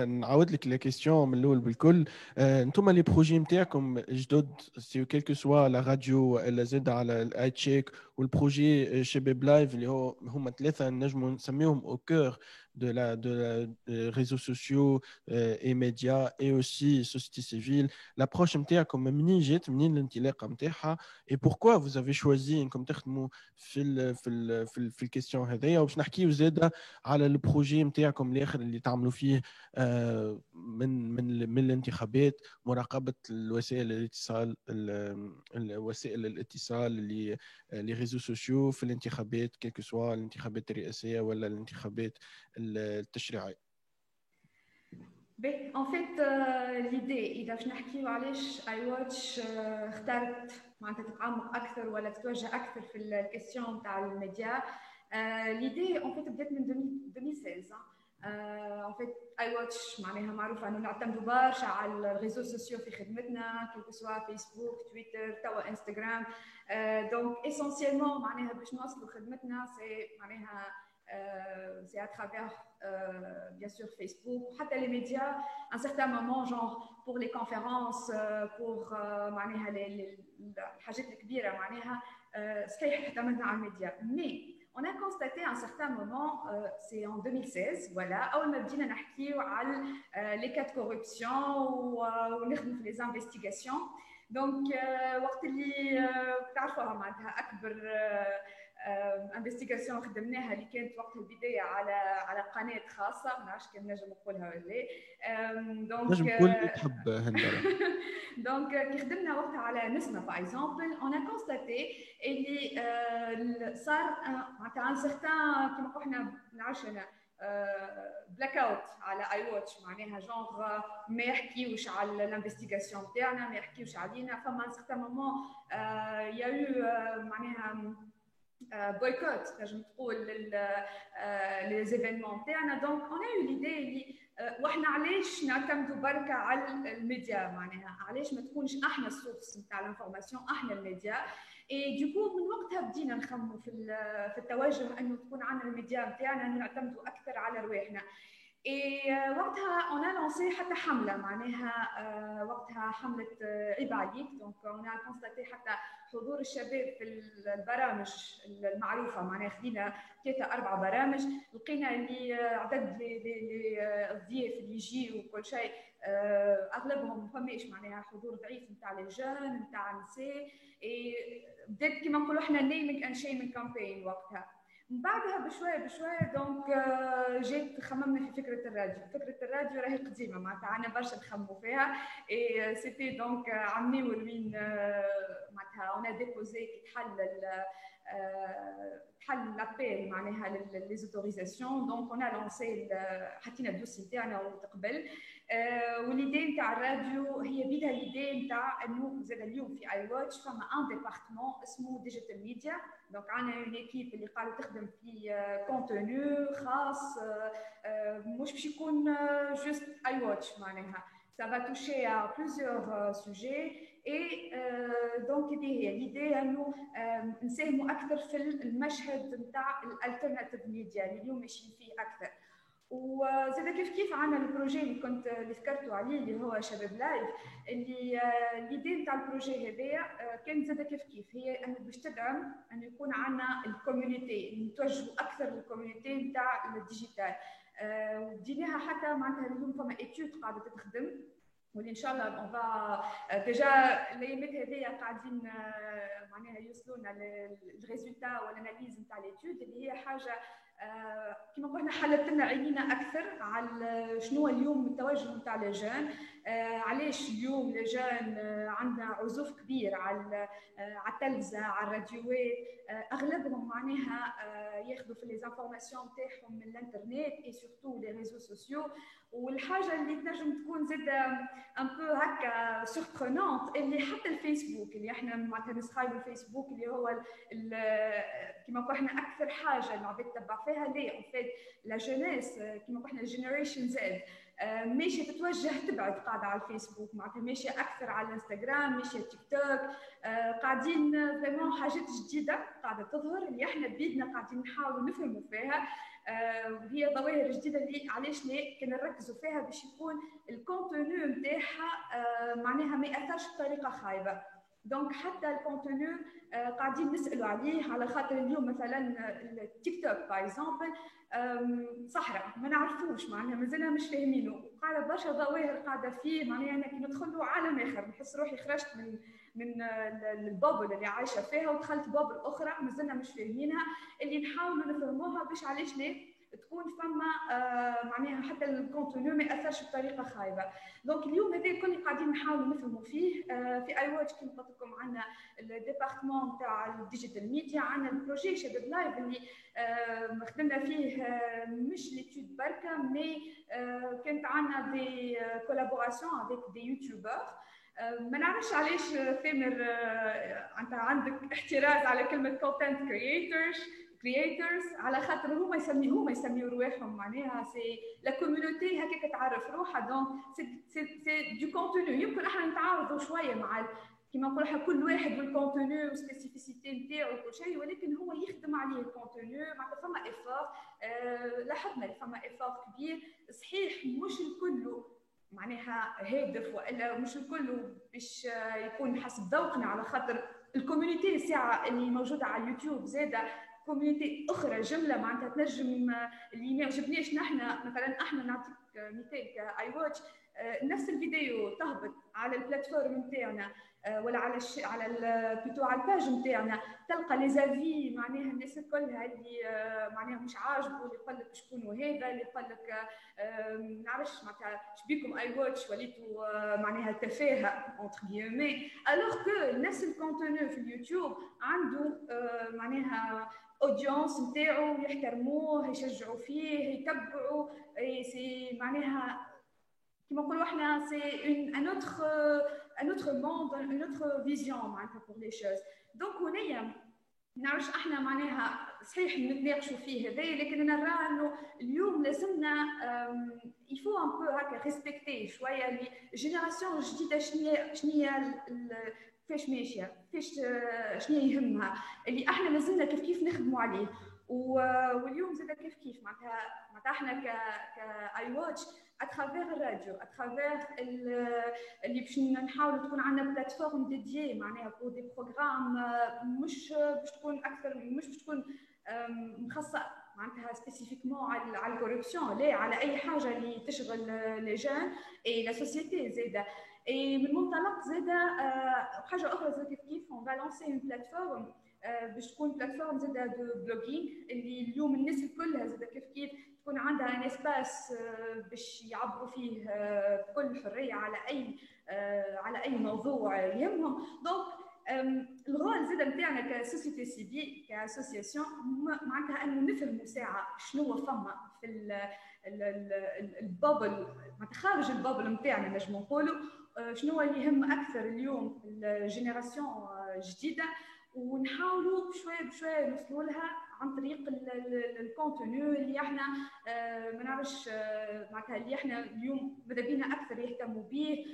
[SPEAKER 2] نعاود لك لا كيستيون من الاول بالكل. انتم لي بروجي نتاعكم جدد سي كيلكو سوا لا راديو الا زاد على الاي تشيك والبروجي شباب لايف اللي هما ثلاثه نجموا نسميهم او كور de réseaux sociaux et médias et aussi société civile. L'approche نتاعكم منين جات منين الانطلاقه نتاعها et pourquoi vous avez choisi انكم تخدموا في الكيستيون هذيا وباش نحكيو زاده على البروجي نتاعكم الاخر اللي تعملوا فيه من الانتخابات مراقبه وسائل الاتصال اللي لي ريزو سوسيو في الانتخابات كيلكو سوا الانتخابات الرئاسيه ولا الانتخابات التشريعيه.
[SPEAKER 6] En fait, l'idée إذا باش نحكيو علاش اي واتش اختارت معناتها تتعمق أكثر ولا تتوجه أكثر في الكيستيون تاع الميديا. l'idée en fait بدات من 2016. en fait اي واتش معناها معروفة أنه نعتمدوا برشا على الريزو سوسيو في خدمتنا كيف سواء فيسبوك تويتر توا انستغرام. donc essentiellement معناها باش نوصلوا خدمتنا سي معناها c'est à travers bien sûr Facebook, حتى les médias, à un certain moment, genre pour les conférences, pour معناها الحاجات الكبيرة معناها صحيح اعتمدنا على الميديا. Mais on a constaté à un certain moment, c'est en 2016, voilà, أول ما بدينا نحكيو على les cas de corruption ونخدموا في les investigations. Donc وقت اللي تعرفوها معناتها أكبر انفستيغاسيون خدمناها اللي كانت وقت البدايه على قناه خاصه، ما نعرفش كان نجم نقولها ولا لا. دونك
[SPEAKER 2] نجم نقول اللي تحب هندرة.
[SPEAKER 6] دونك كي خدمنا وقتها على نسمه باغ اكزومبل اون كونستاتي اللي صار معناتها ان سيغتان كيما قلنا ما نعرفش انا بلاك اوت على اي واتش، معناها جونغ ما يحكيوش على الانفستيغاسيون تاعنا، ما يحكيوش علينا. فما ان سيغتان مومون يا يو معناها boycott نجم تقول لي زيفينمون تاعنا. دونك اون اي ليدي اللي واحنا علاش نعتمدوا بركه على الميديا، معناها علاش ما تكونش احنا السورس نتاع الانفورماسيون، احنا الميديا. اي دوكو من وقتها بدينا نخمموا في التوجه انه تكون عندنا الميديا نتاعنا، نعتمدوا اكثر على رواحنا. وقتها انا لانسي حتى حمله، معناها وقتها حمله عيب عليك. دونك انا كونستاتي حتى حضور الشباب في البرامج المعروفه، معناها خدينا 3-4 برامج، لقينا اللي عدد الضيوف اللي يجي وكل شيء اغلبهم ما فماش معناها حضور ضعيف نتاع لي جون نتاع النساء. بدات كيما نقولوا احنا نيمينغ اند شيمينغ كامبين وقتها. من بعدها بشويه دونك جيت خممنا في فكره الراديو. فكره الراديو راهي قديمه معناتها عنا برشا نخمموا فيها. اي سيتي دونك عام وين معناتها اون ديبوزي كي تحل لابيل معناها لي زوتوريزاسيون. دونك اون لونسي حطينا الدوسي تاعنا وتقبل. والليدي نتاع الراديو هي بيدها ليدي نتاع انه زاد اليوم في اي واتش فما ان ديبارتمون اسمه ديجيتال ميديا. دونك عندنا اون ايكيب اللي قاعده تخدم في كونتوني خاص، مش باش يكون جوست اي واتش، معناها ça va toucher à plusieurs sujets. et donc هي l'idée انه نساهموا اكثر في المشهد نتاع الالترناتيف ميديا اللي اليوم ماشيين فيه اكثر. وزاد كيف عندنا البروجي اللي كنت ذكرته عليه اللي هو شباب لايف، اللي ليدي نتاع البروجي هذايا كانت زاد كيف هي انه باش تدعم انه يكون عندنا الكوميونيتي، نتوجهوا اكثر للكوميونيتي نتاع الديجيتال. وديناها حتى معناتها اليوم فما ايتود قاعده تخدم، واللي ان شاء الله اون فا ديجا الايامات هذيا قاعدين معناها يوصلونا للريزولتا والاناليز نتاع الايتود اللي هي حاجه كما قلنا حلت لنا عينينا اكثر على شنو اليوم التوجه نتاع لي جون. علاش اليوم لي جون عندنا عزوف كبير على التلفزه على الراديوات، اغلبهم معناها ياخذوا في لي زانفورماسيون تاعهم من الانترنت اي سورتو لي ريزو سوسيو. والحاجه اللي تنجم تكون زاد ان بو هكا سوربرونونت اللي حتى الفيسبوك اللي احنا معناتها نسخايبوا الفيسبوك اللي هو كما قلنا اكثر حاجه العباد تتبع فيها لي اون فيت لا جونيس كما قلنا الجينيريشن زاد ماشيه تتوجه تبعد قاعده على الفيسبوك، معناتها ماشيه اكثر على الانستغرام، ماشيه تيك توك. قاعدين فريمون حاجات جديده قاعده تظهر اللي احنا بيدنا قاعدين نحاولوا نفهموا فيها. وهي ظواهر جديده اللي علاش ليه كنا نركزوا فيها باش يكون الكونتوني نتاعها معناها ما ياثرش بطريقه خايبه. دونك حتى الكونتوني قاعدين نسالوا عليه، على خاطر اليوم مثلا التيك توك باغ اكزومبل صحراء ما نعرفوش معناها مازلنا مش فاهمينه، وقاعده برشا ظواهر قاعده فيه معناها انا كي ندخل له عالم اخر نحس روحي خرجت من البابل اللي عايشه فيها ودخلت بابل اخرى مازلنا مش فاهمينها، اللي نحاولوا نفهموها باش علاش ليه تكون فما معناها حتى الكونتوني ما ياثرش بطريقه خايبه. دونك اليوم هذا الكل قاعدين نحاولوا نفهموا فيه. في اي واتش كيما قلت لكم عندنا الديبارتمون تاع الديجيتال ميديا، عندنا البروجي شباب لايف اللي خدمنا فيه مش ليتود بركه مي كانت عندنا دي كولابوراسيون افيك دي يوتيوبر. ما نعرفش علاش ثامر انت عندك احتراز على كلمه كونتنت كرييترز على خاطر هما يسميوا رواحهم معناها سي لا كوميونيتي هكاك تعرف روحها. دونك سي دو كونتوني يمكن احنا نتعارضوا شويه مع كيما نقولوا احنا كل واحد والكونتوني والسبيسيفيسيتي نتاعو وكل شيء، ولكن هو يخدم عليه الكونتوني معناتها فما افور. لاحظنا فما افور كبير صحيح، مش الكل معناها هادف والا مش الكل باش يكون حسب ذوقنا، على خاطر الكوميونيتي الساعه اللي موجوده على اليوتيوب زاده كوميونيتي اخرى جمله معناتها تنجم اللي ما يعجبناش نحن مثلا احنا نعطيك مثال كاي واتش نفس الفيديو تهبط على البلاتفورم نتاعنا ولا على بلوتو على الباج نتاعنا، تلقى لي زافي معناها الناس كلها اللي معناها مش عاجبه، اللي يقول لك شكون هذا، اللي يقول لك ما نعرفش معناتها شبيكم اي واتش وليتوا معناها تفاهه اونتر غيومي، الوغ كو نفس الكونتوني في اليوتيوب عنده معناها اودينس نتاعو يحترموه يشجعوا فيه يتبعوا، سي معناها كما نقولوا احنا سي ان اوتر موند ان اوتر فيزيون معناتها بور لي شوز. دونك هنايا نعرفش احنا معناها صحيح نتناقشوا فيه هذايا، لكن انا نرى انه اليوم لازمنا يفو ان بو هكا ريسبكتي شويه لي جينيراسيون جديده شنيا كيفاش ماشيه، كيفاش شنو يهمها، اللي احنا مازلنا كيف نخدموا عليه. واليوم زاد كيف معناتها احنا كاي واتش اترافير الراديو اترافير اللي باش نحاولوا تكون عندنا بلاتفورم ديديي معناها بور دي بروغرام مش باش تكون اكثر، مش باش تكون مخصصه معناتها سبيسيفيكمون على الكوربسيون، لا على اي حاجه اللي تشغل لي جون اي لا سوسيتي زاده. اي من منطلق زاده حاجه اخرى زاده كيف اون فا لونسي اون بلاتفورم باش تكون بلاتفورم زاده دو بلوغينغ، اللي اليوم الناس كلها زاده كيف تكون عندها ان اسباس باش يعبروا فيه بكل حريه على اي موضوع يهمهم. دونك الغول زاد نتاعنا كسوسيتي سيفيل كاسوسياسيون معناتها انه نفهموا ساعه شنو فما في البابل معناتها خارج البابل نتاعنا، نجم نقولوا شنو اللي يهم اكثر اليوم الجينيراسيون الجديده، ونحاولوا بشويه بشويه نوصلوا لها عن طريق الكونتوني اللي احنا ما نعرفش معناتها اللي احنا اليوم ماذا بينا اكثر يهتموا به،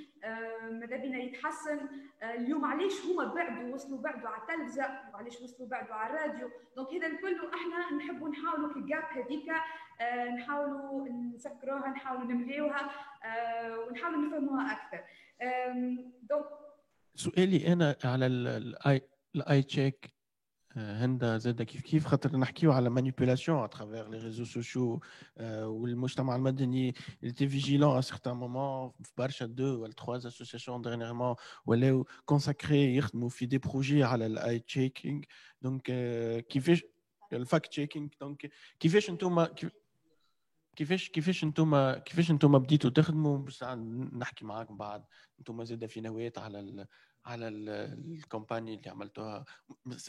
[SPEAKER 6] ماذا بينا يتحسن. اليوم علاش هما بعدوا وصلوا بعدوا على التلفزه وعلاش وصلوا بعدوا على الراديو، دونك هذا الكل احنا نحبوا نحاولوا في الجاب هذيك نحاولوا نسكروها، نحاولوا نمليوها ونحاولوا نفهموها اكثر. دونك
[SPEAKER 2] سؤالي انا على الاي تشيك هندا زاد كيف خاطر نحكيو على مانيبيولاسيون اترافير لي ريزو سوسيو والمجتمع المدني اللي تي فيجيلون ا سيغتان مومون في برشا 2 ولا 3 اسوسياسيون ديرنييرمون ولاو كونساكري يخدموا في دي بروجي على الاي تشيكينغ. دونك كيفاش الفاكت تشيكينغ، دونك كيفاش انتم بديتوا تخدموا؟ بس نحكي معاكم بعد. انتم زاد في نواة على الكومباني اللي عملتوها،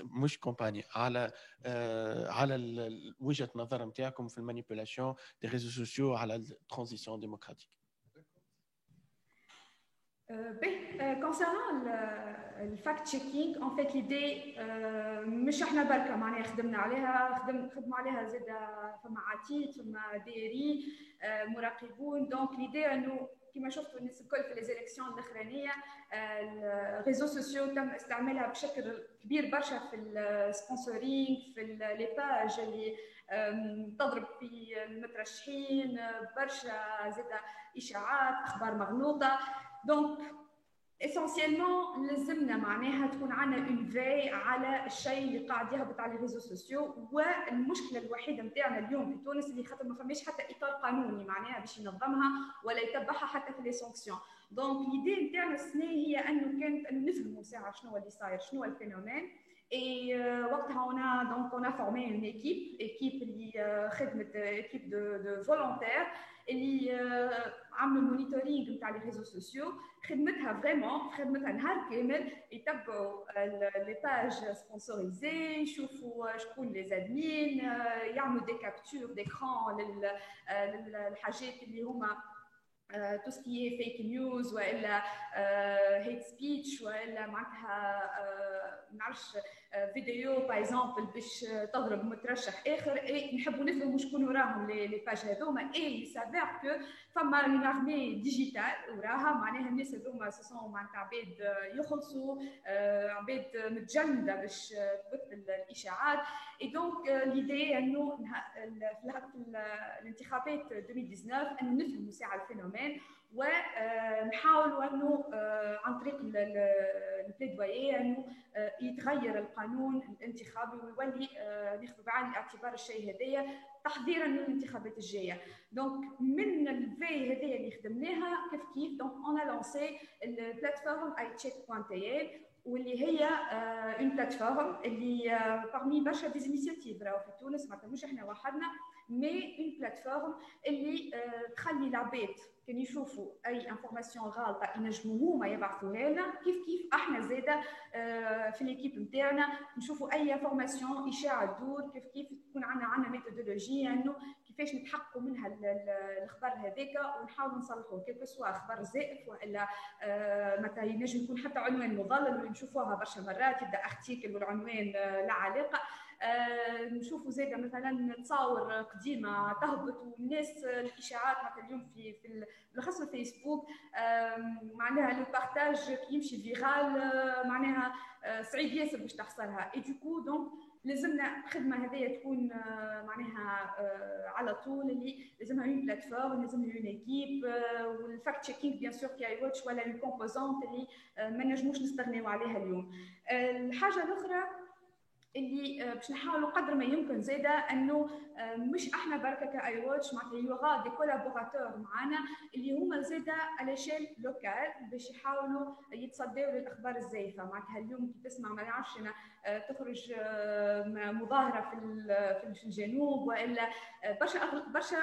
[SPEAKER 2] مش كومباني، على وجهة نظر نتاعكم في المانيبيولاسيون دي ريزو سوسيو على الترانزيسيون ديموكراتيك.
[SPEAKER 6] كونسيرنون الفاكت تشيكينغ ان فيت ليدي مش احنا بركه معناها خدمنا عليها، خدموا عليها زاد فما عتيد فما دايرين مراقبون. دونك ليدي انه كما شفتوا الناس الكل في ليزيليكسيون الاخرانيه الريزو سوسيو تم استعمالها بشكل كبير برشا في السبونسورينغ، في لي باج اللي تضرب في المترشحين، برشا زاد اشاعات اخبار مغلوطه. دونك اسونسيالمون لازمنا معناها تكون عندنا اون في على الشيء اللي قاعد يهبط على الريزو سوسيو. والمشكله الوحيده نتاعنا اليوم في تونس اللي خاطر ما فماش حتى اطار قانوني معناها باش ينظمها ولا يتبعها حتى في لي سانكسيون. دونك ليدي نتاعنا السنه هي انه كانت انه نفهموا ساعه شنو اللي صاير، شنو الفينومين. اي وقتها on a formé une équipe اللي خدمت équipe de volontaires اللي عملوا مونيتورينغ نتاع لي ريزو سوسيو، خدمتها فريمون خدمتها نهار كامل، يتبعوا لي باج سبونسوريزي، يشوفوا شكون لي زادمين، يعملوا دي كابتور ديكران للحاجات اللي هما تو سكي فيك نيوز ولا هيت سبيتش ولا معناتها نعرفش فيديو باغ اكزومبل باش تضرب مترشح اخر. اي نحبوا نفهموا شكون وراهم لي باج هذوما. اي سافير كو فما اون ارمي ديجيتال وراها معناها الناس هذوما سون معناتها عباد يخلصوا عباد متجنده باش تبث الاشاعات. اي دونك ليدي انه في الانتخابات 2019 انه نفهموا ساعه الفينومين كمان، ونحاولوا انه عن طريق البليدوية انه يتغير القانون الانتخابي ويولي ناخذ بعين الاعتبار الشيء هذايا تحضيرا للانتخابات الجايه. دونك من الفي هذه اللي خدمناها كيف دونك اون لانسي البلاتفورم iCheck.tn واللي هي اون بلاتفورم اللي parmi برشا ديزينيسياتيف راهو في تونس، معناتها مش احنا وحدنا، مي اون بلاتفورم اللي تخلي العباد كان يشوفوا اي انفورماسيون غلطه ينجموا هما يبعثوها لنا، كيف احنا زاده في ليكيب نتاعنا نشوفوا اي انفورماسيون اشاعه تدور، كيف تكون عندنا ميثودولوجيه انه كيفاش نتحققوا منها الاخبار هذيك ونحاولوا نصلحوه، كيف سواء اخبار زائف والا متى ينجم يكون حتى عنوان مضلل واللي نشوفوها برشا مرات يبدا ارتيكل والعنوان لا علاقه. نشوفوا زاده مثلا تصاور قديمه تهبط والناس الاشاعات مثلا اليوم في بالاخص في الفيسبوك معناها لو بارتاج يمشي فيرال معناها صعيب ياسر باش تحصلها. اي دوكو دونك لازمنا الخدمه هذه تكون معناها على طول، اللي لازمها اون بلاتفورم، لازمها اون ايكيب، والفاكت تشيكينغ بيان سور في اي واتش ولا اون كومبوزونت اللي ما نجموش نستغنيو عليها اليوم. الحاجه الاخرى اللي باش نحاولوا قدر ما يمكن زاده انه مش احنا بركه كاي واتش، معناتها يوغا دي كولابوراتور معنا اللي هما زاده على شيل لوكال باش يحاولوا يتصدوا للاخبار الزايفه. معناتها اليوم كي تسمع ما نعرفش انا تخرج مظاهره في الجنوب والا برشا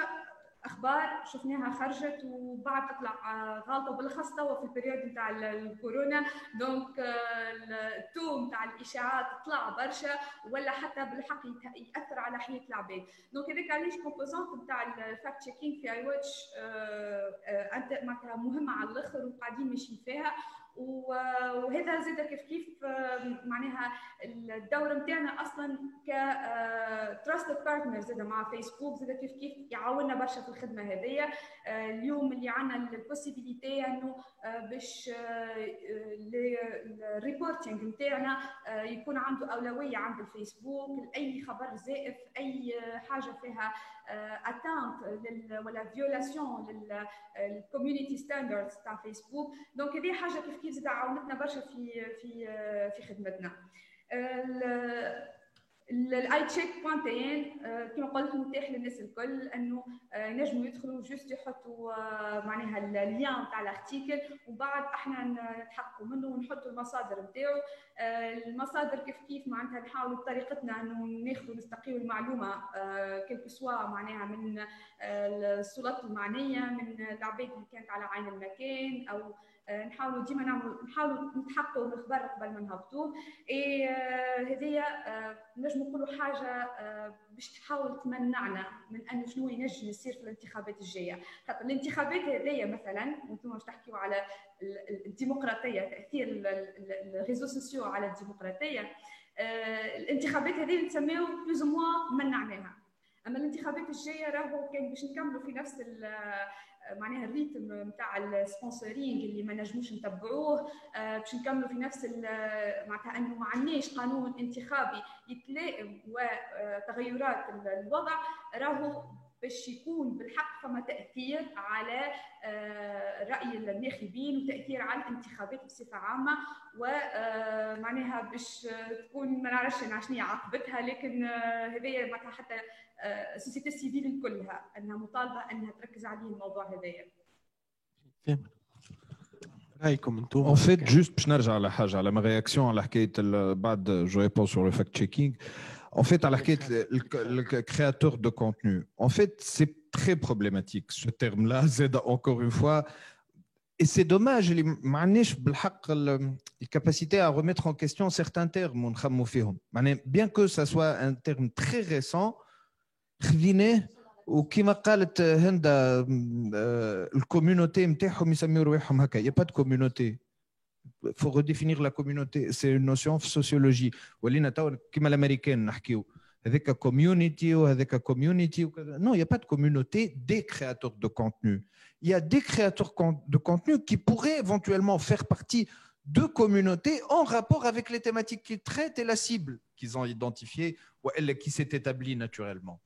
[SPEAKER 6] اخبار شفناها خرجت وبعد تطلع غلطه، وبالاخص توا في البريود نتاع الكورونا دونك التوم نتاع الاشاعات طلع برشا ولا حتى بالحق ياثر على حياه العباد. دونك هذاك علاش كومبوزونت نتاع الفاكت تشيكينغ في اي واتش معناتها مهمه على الاخر وقاعدين ماشيين فيها، وهذا زاد كيف معناها الدور نتاعنا اصلا ك تراستد بارتنر زاد مع فيسبوك زاد كيف يعاوننا برشا في الخدمه هذيا. اليوم اللي عندنا البوسيبيليتي انه باش الريبورتينغ نتاعنا يكون عنده اولويه عند الفيسبوك، اي خبر زائف اي حاجه فيها اتانت ولا فيولاسيون للكوميونيتي ستاندردز تاع فيسبوك. دونك هذه حاجه كيف زاد عاونتنا برشا في خدمتنا. iCheck.tn كما قلت متاح للناس الكل انه ينجموا يدخلوا جوست يحطوا معناها اللين تاع الارتيكل وبعد احنا نتحققوا منه ونحطوا المصادر نتاعو. المصادر كيف معناتها نحاولوا بطريقتنا انه ناخذوا نستقيوا المعلومه كل سوا معناها من السلطات المعنيه، من العباد اللي كانت على عين المكان، او نحاولوا ديما نحاولوا نتحققوا من الخبر قبل ما نهبطوه. هذه نجم نقولوا حاجه باش تحاول تمنعنا من انه شنو ينجم يصير في الانتخابات الجايه، خاطر الانتخابات هذيا مثلا وانتم واش تحكيوا على الديمقراطيه، تاثير الريزو سوسيو على الديمقراطيه. الانتخابات هذه نسميو بلوز موا منعناها، اما الانتخابات الجايه راهو كان باش نكملوا في نفس معناها الريتم نتاع السبونسورينغ اللي ما نجموش نتبعوه، باش نكملوا في نفس معناتها انه ما عندناش قانون انتخابي يتلائم وتغيرات الوضع، راهو باش يكون بالحق فما تاثير على راي الناخبين وتاثير على الانتخابات بصفه عامه، ومعناها باش تكون ما نعرفش شنو هي عاقبتها، لكن هذايا معناتها حتى السوسيتي السيفيل كلها انها مطالبه انها تركز عليه الموضوع هذايا.
[SPEAKER 2] رايكم انتم؟
[SPEAKER 3] En fait, juste باش نرجع على حاجه على ما رياكسيون على حكايه بعد جو ريبون سور لو فاكت تشيكينغ. En fait, على حكايه le créateur de contenu. En fait, c'est très problématique ce terme-là. C'est encore une fois. Et c'est dommage, اللي ما عندناش بالحق الكاباسيتي à remettre en question certains termes ونخمموا فيهم. معناها bien que ça soit un terme très récent خذيناه وكما قالت هندا الكوميونيتي نتاعهم يسميوا رواحهم هكا. يا با دو كوميونيتي. faut redéfinir la communauté, c'est une notion في sociologie. ولينا تو كما الامريكان نحكيو هذاك community وهذاك community وكذا. Non, il y a pas de communauté des créateurs de contenu. Il y a des créateurs de contenu qui pourraient éventuellement faire partie de communautés en rapport avec les thématiques qu'ils traitent et la cible qu'ils ont identifiée ou elle qui s'est établie naturellement.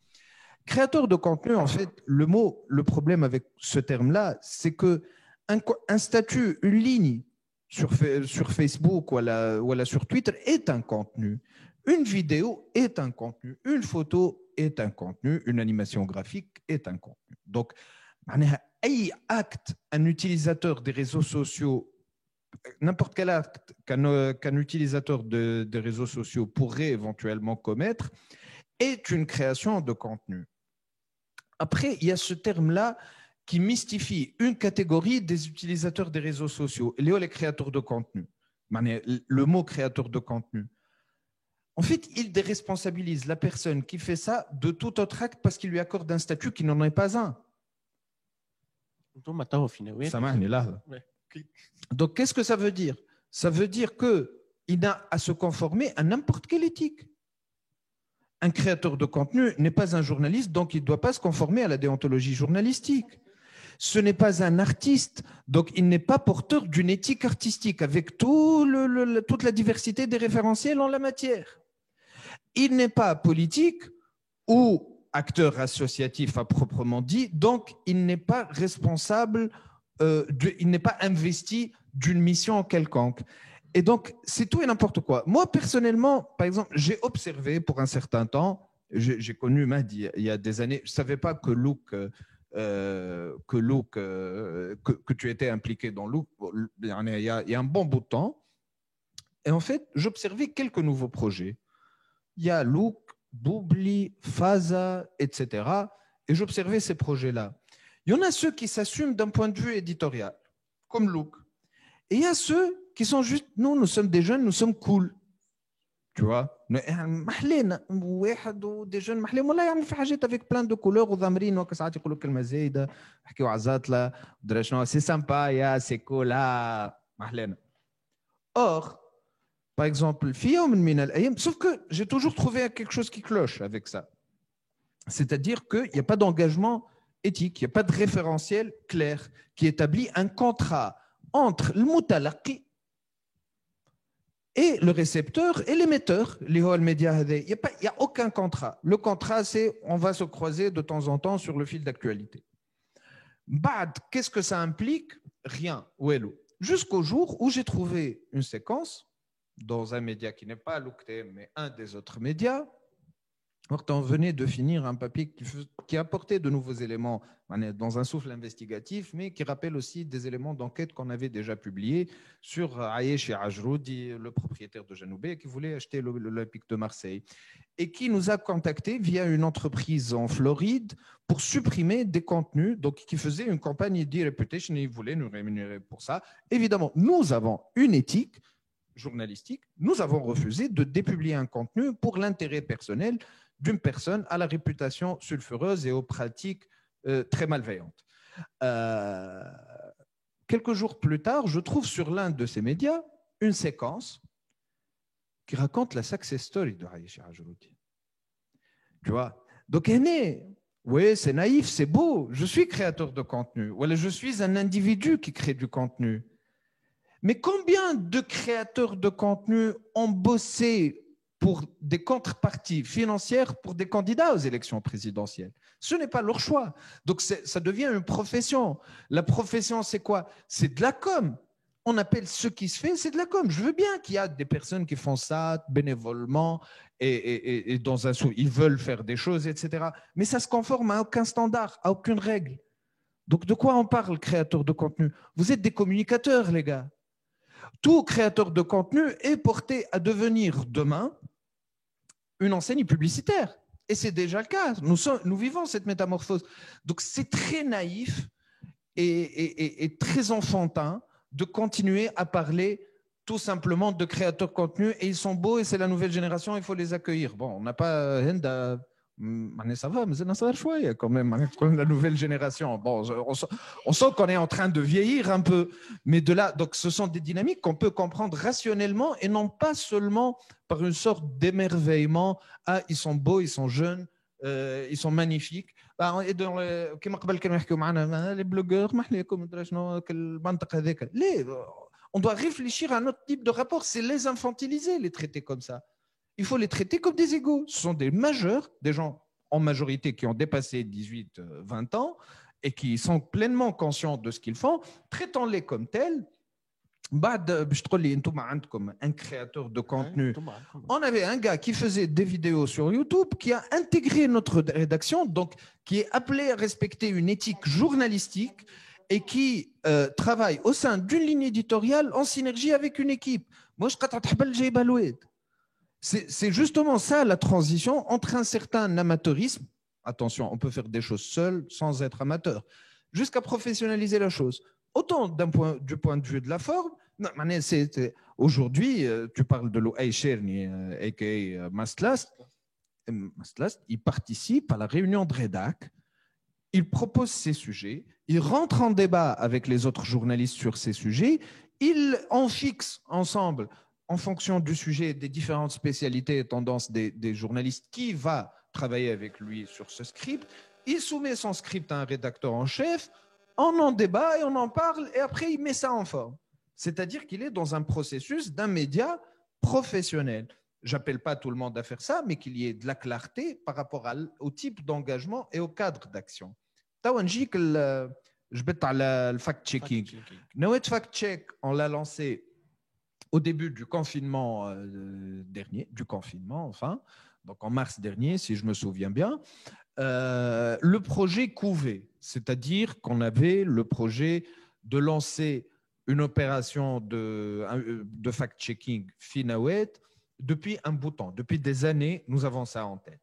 [SPEAKER 3] Créateur de contenu, en fait, le problème avec ce terme-là, c'est que un statut, une ligne sur Facebook ou sur Twitter est un contenu. Une vidéo est un contenu. Une photo est un contenu. Une animation graphique est un contenu. Donc, أي acte, un utilisateur des réseaux sociaux, n'importe quel acte qu'un utilisateur des réseaux sociaux pourrait éventuellement commettre est une création de contenu. Après, il y a ce terme-là qui mystifie une catégorie des utilisateurs des réseaux sociaux, les créateurs de contenu. Le mot créateur de contenu. En fait, il déresponsabilise la personne qui fait ça de tout autre acte parce qu'il lui accorde un statut qui n'en est pas un. Donc, qu'est-ce que ça veut dire? Ça veut dire qu'il n'a à se conformer à n'importe quelle éthique. Un créateur de contenu n'est pas un journaliste, donc il ne doit pas se conformer à la déontologie journalistique. Ce n'est pas un artiste, donc il n'est pas porteur d'une éthique artistique avec toute la diversité des référentiels en la matière. Il n'est pas politique ou acteur associatif à proprement dit, donc il n'est pas responsable, il n'est pas investi d'une mission quelconque. Et donc, c'est tout et n'importe quoi. Moi, personnellement, par exemple, j'ai observé pour un certain temps, j'ai connu Mahdi il y a des années, je ne savais pas que tu étais impliqué dans Look il y a un bon bout de temps. Et en fait, j'observais quelques nouveaux projets. Il y a Look, Boubli, Faza, etc. Et j'observais ces projets-là. Il y en a ceux qui s'assument d'un point de vue éditorial, comme Look. Et il y a ceux qui sont juste, nous sommes des jeunes, nous sommes cool. Tu vois, des jeunes avec plein de couleurs c'est sympa, c'est cool. Or, par exemple, sauf que j'ai toujours trouvé quelque chose qui cloche avec ça. C'est-à-dire qu'il n'y a pas d'engagement éthique, il n'y a pas de référentiel clair qui établit un contrat entre le mutalaqi et le récepteur et l'émetteur. Il n'y a aucun contrat. Le contrat, c'est on va se croiser de temps en temps sur le fil d'actualité. Qu'est-ce que ça implique? Rien. Jusqu'au jour où j'ai trouvé une séquence dans un média qui n'est pas Lookté, mais un des autres médias. On venait de finir un papier qui apportait de nouveaux éléments dans un souffle investigatif, mais qui rappelle aussi des éléments d'enquête qu'on avait déjà publiés sur Ayesh Ajroudi, le propriétaire de Janoubé, qui voulait acheter l'Olympique de Marseille et qui nous a contactés via une entreprise en Floride pour supprimer des contenus, donc qui faisait une campagne d'e-reputation et ils voulaient nous rémunérer pour ça. Évidemment, nous avons une éthique journalistique, nous avons refusé de dépublier un contenu pour l'intérêt personnel d'une personne à la réputation sulfureuse et aux pratiques très malveillantes. Quelques jours plus tard, je trouve sur l'un de ces médias une séquence qui raconte la success story de Ayesh Ajroudi. Tu vois? Donc, oui, c'est naïf, c'est beau. Je suis créateur de contenu. Voilà, je suis un individu qui crée du contenu. Mais combien de créateurs de contenu ont bossé pour des contreparties financières pour des candidats aux élections présidentielles? Ce n'est pas leur choix. Donc, ça devient une profession. La profession, c'est quoi? C'est de la com. On appelle ce qui se fait, c'est de la com. Je veux bien qu'il y a des personnes qui font ça bénévolement et dans un ils veulent faire des choses, etc. Mais ça se conforme à aucun standard, à aucune règle. Donc, de quoi on parle, créateur de contenu? Vous êtes des communicateurs, les gars. Tout créateur de contenu est porté à devenir demain une enseigne publicitaire. Et c'est déjà le cas. Nous vivons cette métamorphose. Donc, c'est très naïf et très enfantin de continuer à parler tout simplement de créateurs de contenu. Et ils sont beaux et c'est la nouvelle génération, il faut les accueillir. Bon, on n'a pas... ça va, mais ça va chouette quand même, la nouvelle génération. Bon, on sent qu'on est en train de vieillir un peu, mais de là, donc ce sont des dynamiques qu'on peut comprendre rationnellement et non pas seulement par une sorte d'émerveillement. Ah, ils sont beaux, ils sont jeunes, ils sont magnifiques. Et dans les blogueurs, on doit réfléchir à un autre type de rapport. C'est les infantiliser, les traiter comme ça. Il faut les traiter comme des égaux. Ce sont des majeurs, des gens en majorité qui ont dépassé 18-20 ans et qui sont pleinement conscients de ce qu'ils font, traitons-les comme tels. Comme un créateur de contenu. On avait un gars qui faisait des vidéos sur YouTube, qui a intégré notre rédaction, donc qui est appelé à respecter une éthique journalistique et qui travaille au sein d'une ligne éditoriale en synergie avec une équipe. C'est justement ça la transition entre un certain amateurisme, attention, on peut faire des choses seul sans être amateur, jusqu'à professionnaliser la chose. Autant du point de vue de la forme, aujourd'hui, tu parles de Louay Cherny, a.k.a. Mastlast. Mastlast, il participe à la réunion de rédac, il propose ses sujets, il rentre en débat avec les autres journalistes sur ces sujets, il en fixe ensemble, en fonction du sujet, des différentes spécialités et tendances des journalistes, qui va travailler avec lui sur ce script. Il soumet son script à un rédacteur en chef, on en débat et on en parle, et après il met ça en forme. C'est-à-dire qu'il est dans un processus d'un média professionnel. J'appelle pas tout le monde à faire ça, mais qu'il y ait de la clarté par rapport au type d'engagement et au cadre d'action. Je vais parler le fact-checking. Notre fact-check, on l'a lancé au début du confinement dernier, donc en mars dernier, si je me souviens bien. Le projet couvait, c'est-à-dire qu'on avait le projet de lancer une opération de fact-checking Finawet depuis un bout de temps. Depuis des années, nous avons ça en tête.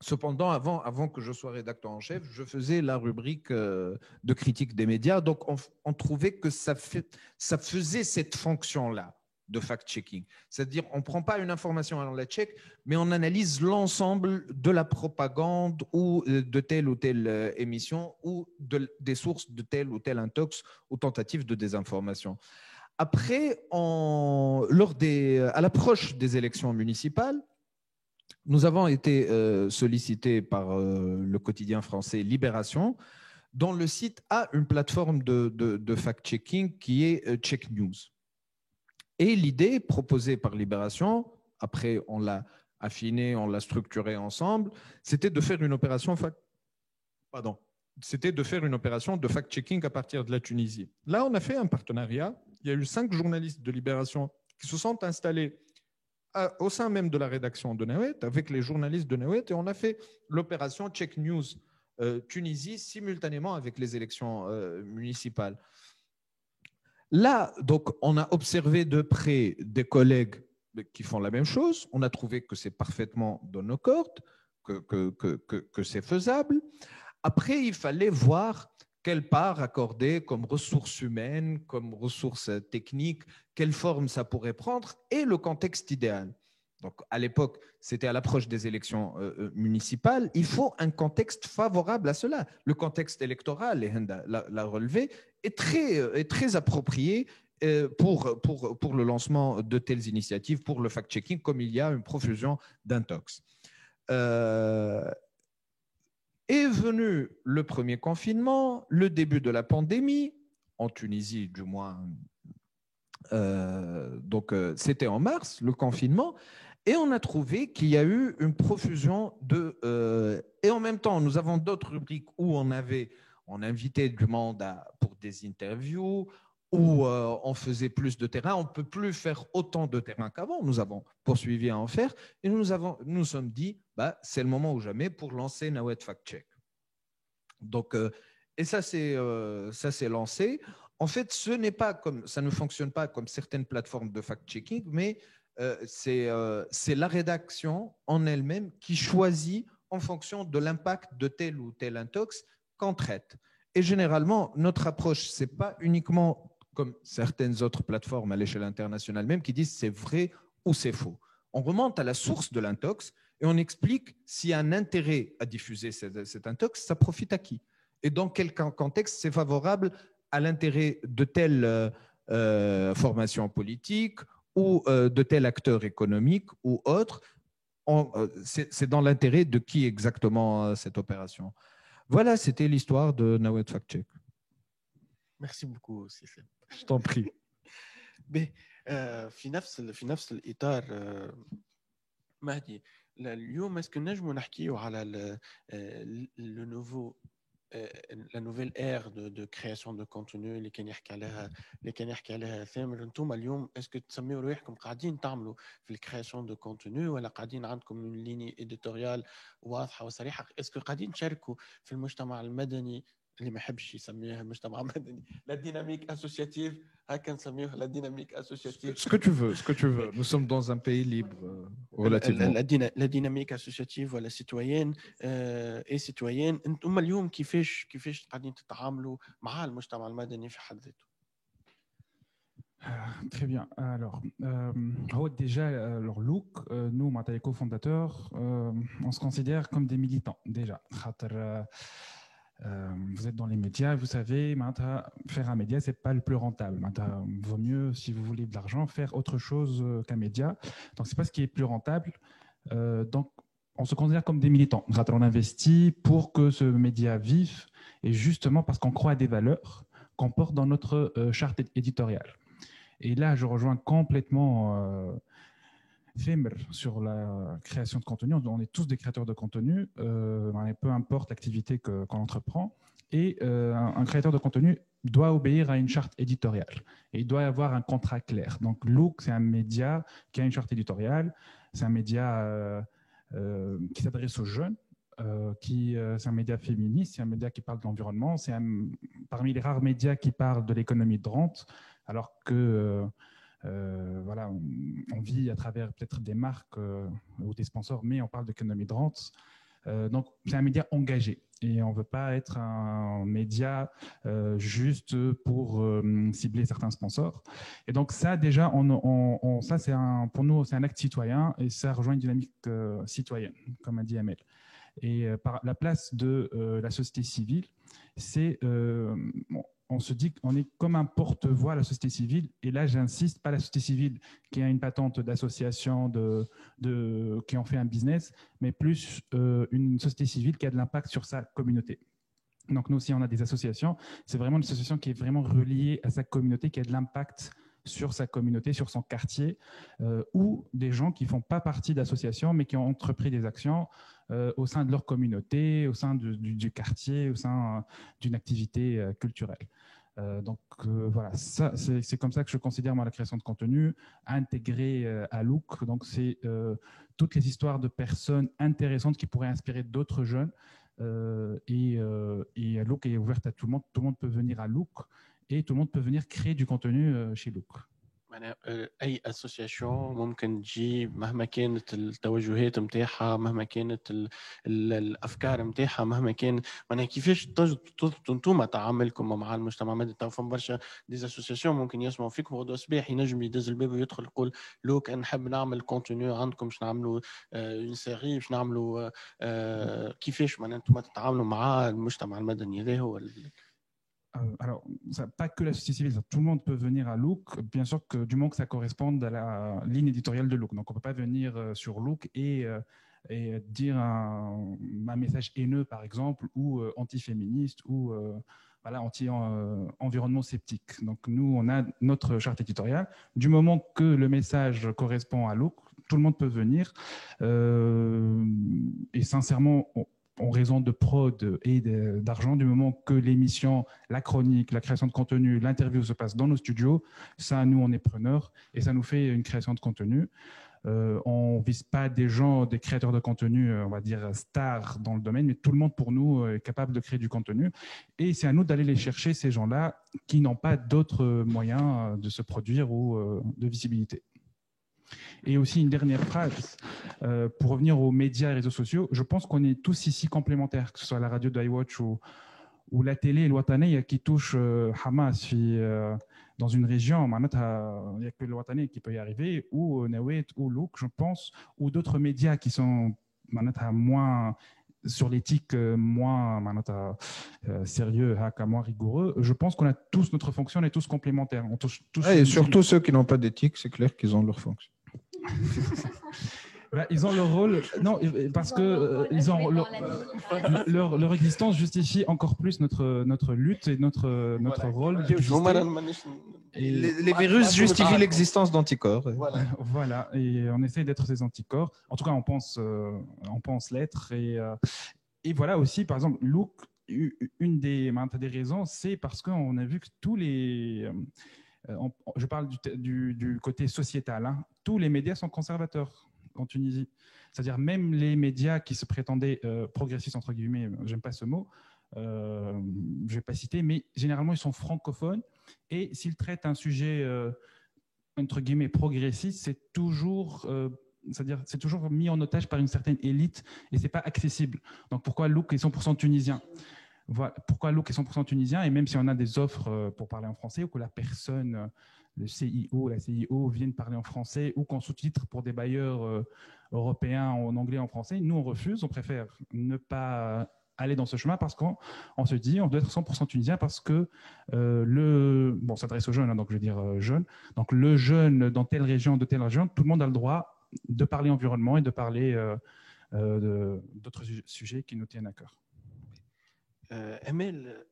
[SPEAKER 3] Cependant, avant que je sois rédacteur en chef, je faisais la rubrique de critique des médias, donc on trouvait que ça faisait cette fonction-là de fact-checking. C'est-à-dire, on ne prend pas une information à la check, mais on analyse l'ensemble de la propagande ou de telle ou telle émission ou des sources de tel ou tel intox ou tentative de désinformation. Après, à l'approche des élections municipales, nous avons été sollicités par le quotidien français Libération, dont le site a une plateforme de fact-checking qui est Check News. Et l'idée proposée par Libération, après on l'a affinée, on l'a structurée ensemble, c'était de faire une opération de fact-checking à partir de la Tunisie. Là, on a fait un partenariat. Il y a eu 5 journalistes de Libération qui se sont installés au sein même de la rédaction de Nawet, avec les journalistes de Nawet, et on a fait l'opération Check News Tunisie simultanément avec les élections municipales. Là, donc, on a observé de près des collègues qui font la même chose. On a trouvé que c'est parfaitement dans nos cordes, que c'est faisable. Après, il fallait voir quelle part accorder comme ressources humaines, comme ressources techniques, quelle forme ça pourrait prendre et le contexte idéal. Donc, à l'époque, c'était à l'approche des élections municipales. Il faut un contexte favorable à cela. Le contexte électoral, et Henda l'a relevé, est très approprié pour le lancement de telles initiatives, pour le fact-checking, comme il y a une profusion d'intox. Est venu le premier confinement, le début de la pandémie, en Tunisie du moins. Donc, c'était en mars, le confinement. Et on a trouvé qu'il y a eu une profusion et en même temps, nous avons d'autres rubriques où on invitait du monde pour des interviews, où on faisait plus de terrain. On ne peut plus faire autant de terrain qu'avant. Nous avons poursuivi à en faire. Et nous sommes dit, c'est le moment ou jamais pour lancer Nawet Fact Check. Donc, et ça s'est lancé. En fait, ça ne fonctionne pas comme certaines plateformes de fact-checking, mais c'est la rédaction en elle-même qui choisit en fonction de l'impact de tel ou tel intox qu'on traite. Et généralement, notre approche, ce n'est pas uniquement comme certaines autres plateformes à l'échelle internationale même qui disent c'est vrai ou c'est faux. On remonte à la source de l'intox et on explique s'il y a un intérêt à diffuser cet intox, ça profite à qui et dans quel contexte c'est favorable à l'intérêt de telle formation politique ou de tel acteur économique ou autre. C'est dans l'intérêt de qui exactement cette opération. Voilà, c'était l'histoire de Nawet Fact Check.
[SPEAKER 2] Merci beaucoup, Sissem.
[SPEAKER 3] Je t'en prie.
[SPEAKER 2] في نفس الإطار مهدي اليوم est-ce que نجموا نحكيوا على la nouvelle ère de création de contenu اللي كان يحكي عليها ثامر. انتم اليوم اسكو تسميوا روحكم قاعدين تعملوا في الكرياسيون دو كونتوني ولا قاعدين عندكم ليني اديتوريال واضحه وصريحه؟ اسكو قاعدين تشاركوا في المجتمع المدني اللي ما يحبش يسميها المجتمع المدني لا ديناميك اسوسياتيف هكا نسميوها لا ديناميك اسوسياتيف
[SPEAKER 3] Ce que tu veux. Nous sommes dans un pays libre relativement.
[SPEAKER 2] la dynamique associative ولا citoyenne et citoyenne. انتم اليوم كيفاش قاعدين تتعاملوا مع المجتمع المدني في حد ذاته؟
[SPEAKER 4] Très bien. Alors, déjà, alors Look, nous, les cofondateurs, on se considère comme des militants déjà. Vous êtes dans les médias, vous savez, faire un média, c'est pas le plus rentable. Vaut mieux, si vous voulez de l'argent, faire autre chose qu'un média. Donc, c'est pas ce qui est plus rentable. Donc, on se considère comme des militants. On investit pour que ce média vive, et justement parce qu'on croit à des valeurs qu'on porte dans notre charte éditoriale. Et là, je rejoins complètement Femer sur la création de contenu. On est tous des créateurs de contenu, peu importe l'activité qu'on entreprend. Et un créateur de contenu doit obéir à une charte éditoriale. Et il doit avoir un contrat clair. Donc, Look, c'est un média qui a une charte éditoriale. C'est un média qui s'adresse aux jeunes. C'est un média féministe, c'est un média qui parle de l'environnement. C'est parmi les rares médias qui parlent de l'économie de rente, alors que voilà, on vit à travers peut-être des marques ou des sponsors, mais on parle d'économie de rente. Donc, c'est un média engagé et on ne veut pas être un média juste pour cibler certains sponsors. Et donc, ça, déjà, ça, pour nous, c'est un acte citoyen et ça rejoint une dynamique citoyenne, comme a dit Amel. Et par la place de la société civile, c'est on se dit qu'on est comme un porte-voix à la société civile. Et là, j'insiste, pas la société civile qui a une patente d'association, qui en fait un business, mais plus une société civile qui a de l'impact sur sa communauté. Donc, nous aussi, on a des associations. C'est vraiment une association qui est vraiment reliée à sa communauté, qui a de l'impact sur sa communauté, sur son quartier, ou des gens qui ne font pas partie d'associations, mais qui ont entrepris des actions au sein de leur communauté, au sein du quartier, au sein d'une activité culturelle. Donc voilà, c'est comme ça que je considère moi, la création de contenu intégrée à Look. Donc c'est toutes les histoires de personnes intéressantes qui pourraient inspirer d'autres jeunes. Et Look est ouverte à tout le monde peut venir à Look. Et tout le monde peut venir créer du contenu chez Look.
[SPEAKER 2] اي اسوسياسيون ممكن تجي مهما كانت التوجهات نتاعها مهما كانت الافكار نتاعها مهما كان معناها كيفاش تضبطوا انتم تعاملكم مع المجتمع المدني. تو فما برشا ديزاسوسياسيون ممكن يسمعوا فيكم غدوه صباح ينجم يدز الباب ويدخل يقول لوك نحب نعمل كونتوني عندكم باش نعملوا اون سيري باش نعملوا كيفاش معناها انتم تتعاملوا مع المجتمع المدني. هذا هو
[SPEAKER 4] Alors, pas que la société civile, tout le monde peut venir à Look, bien sûr que du moment que ça corresponde à la ligne éditoriale de Look. Donc, on ne peut pas venir sur Look et dire un message haineux, par exemple, ou anti-féministe, ou voilà, anti-environnement sceptique. Donc, nous, on a notre charte éditoriale. Du moment que le message correspond à Look, tout le monde peut venir. Et sincèrement, en raison de prod et d'argent, du moment que l'émission, la chronique, la création de contenu, l'interview se passe dans nos studios, ça, nous, on est preneurs et ça nous fait une création de contenu. On ne vise pas des gens, des créateurs de contenu, on va dire stars dans le domaine, mais tout le monde pour nous est capable de créer du contenu. Et c'est à nous d'aller les chercher, ces gens-là, qui n'ont pas d'autres moyens de se produire ou de visibilité. Et aussi une dernière phrase, pour revenir aux médias et réseaux sociaux, je pense qu'on est tous ici complémentaires, que ce soit la radio de iWatch ou la télé Al-Wataniya qui touche Hamas dans une région, il n'y a que le Wataniya qui peut y arriver, ou Nawet, ou Look, je pense, ou d'autres médias qui sont moins sur l'éthique, moins sérieux, moins rigoureux. Je pense qu'on a tous notre fonction, on est tous complémentaires. On touche tous
[SPEAKER 3] et surtout ceux qui n'ont pas d'éthique, c'est clair qu'ils ont leur fonction.
[SPEAKER 4] Ils ont leur rôle, non, parce que ils ont leur existence justifie encore plus notre lutte et notre rôle.
[SPEAKER 3] Et les virus justifient l'existence d'anticorps.
[SPEAKER 4] Voilà, et on essaie d'être ces anticorps. En tout cas, on pense l'être. Et voilà aussi, par exemple, Look, une des raisons, c'est parce qu'on a vu que tous les... je parle du côté sociétal, hein, tous les médias sont conservateurs en Tunisie. C'est-à-dire même les médias qui se prétendaient progressistes, entre guillemets, j'aime pas ce mot, je vais pas citer, mais généralement ils sont francophones et s'ils traitent un sujet entre guillemets progressiste, c'est toujours mis en otage par une certaine élite et c'est pas accessible. Donc pourquoi Look est 100% tunisien? Voilà, pourquoi Look est 100% tunisien, et même si on a des offres pour parler en français ou que la personne, le CIO, la CIO viennent parler en français ou qu'on sous-titre pour des bailleurs européens en anglais, en français, nous on refuse, on préfère ne pas aller dans ce chemin parce qu'on se dit on doit être 100% tunisien parce que ça s'adresse aux jeunes, hein, donc je veux dire jeunes, donc le jeune dans telle région, tout le monde a le droit de parler environnement et de parler d'autres sujets qui nous tiennent à cœur.
[SPEAKER 2] أمل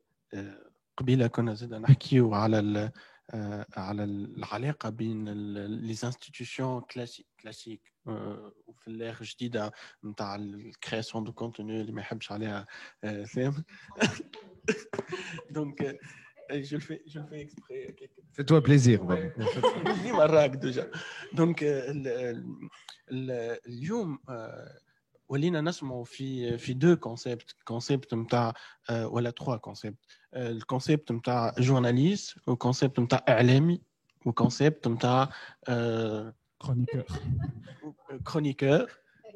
[SPEAKER 2] قبيلة كنا زدنا نحكيو على العلاقة بين لي انستيتيوشن كلاسيك وفي الاخر جديدة نتاع الكرياسيون دو كونتوني اللي ما يحبش عليها سام. دونك je le fais exprès.
[SPEAKER 3] Fais-toi plaisir.
[SPEAKER 2] déjà. Donc اليوم ولينا نسمعوا في دو كونسيبت نتاع ولا تخوا كونسيبت. الكونسيبت نتاع جورناليست والكونسيبت نتاع اعلامي والكونسيبت نتاع chroniqueur.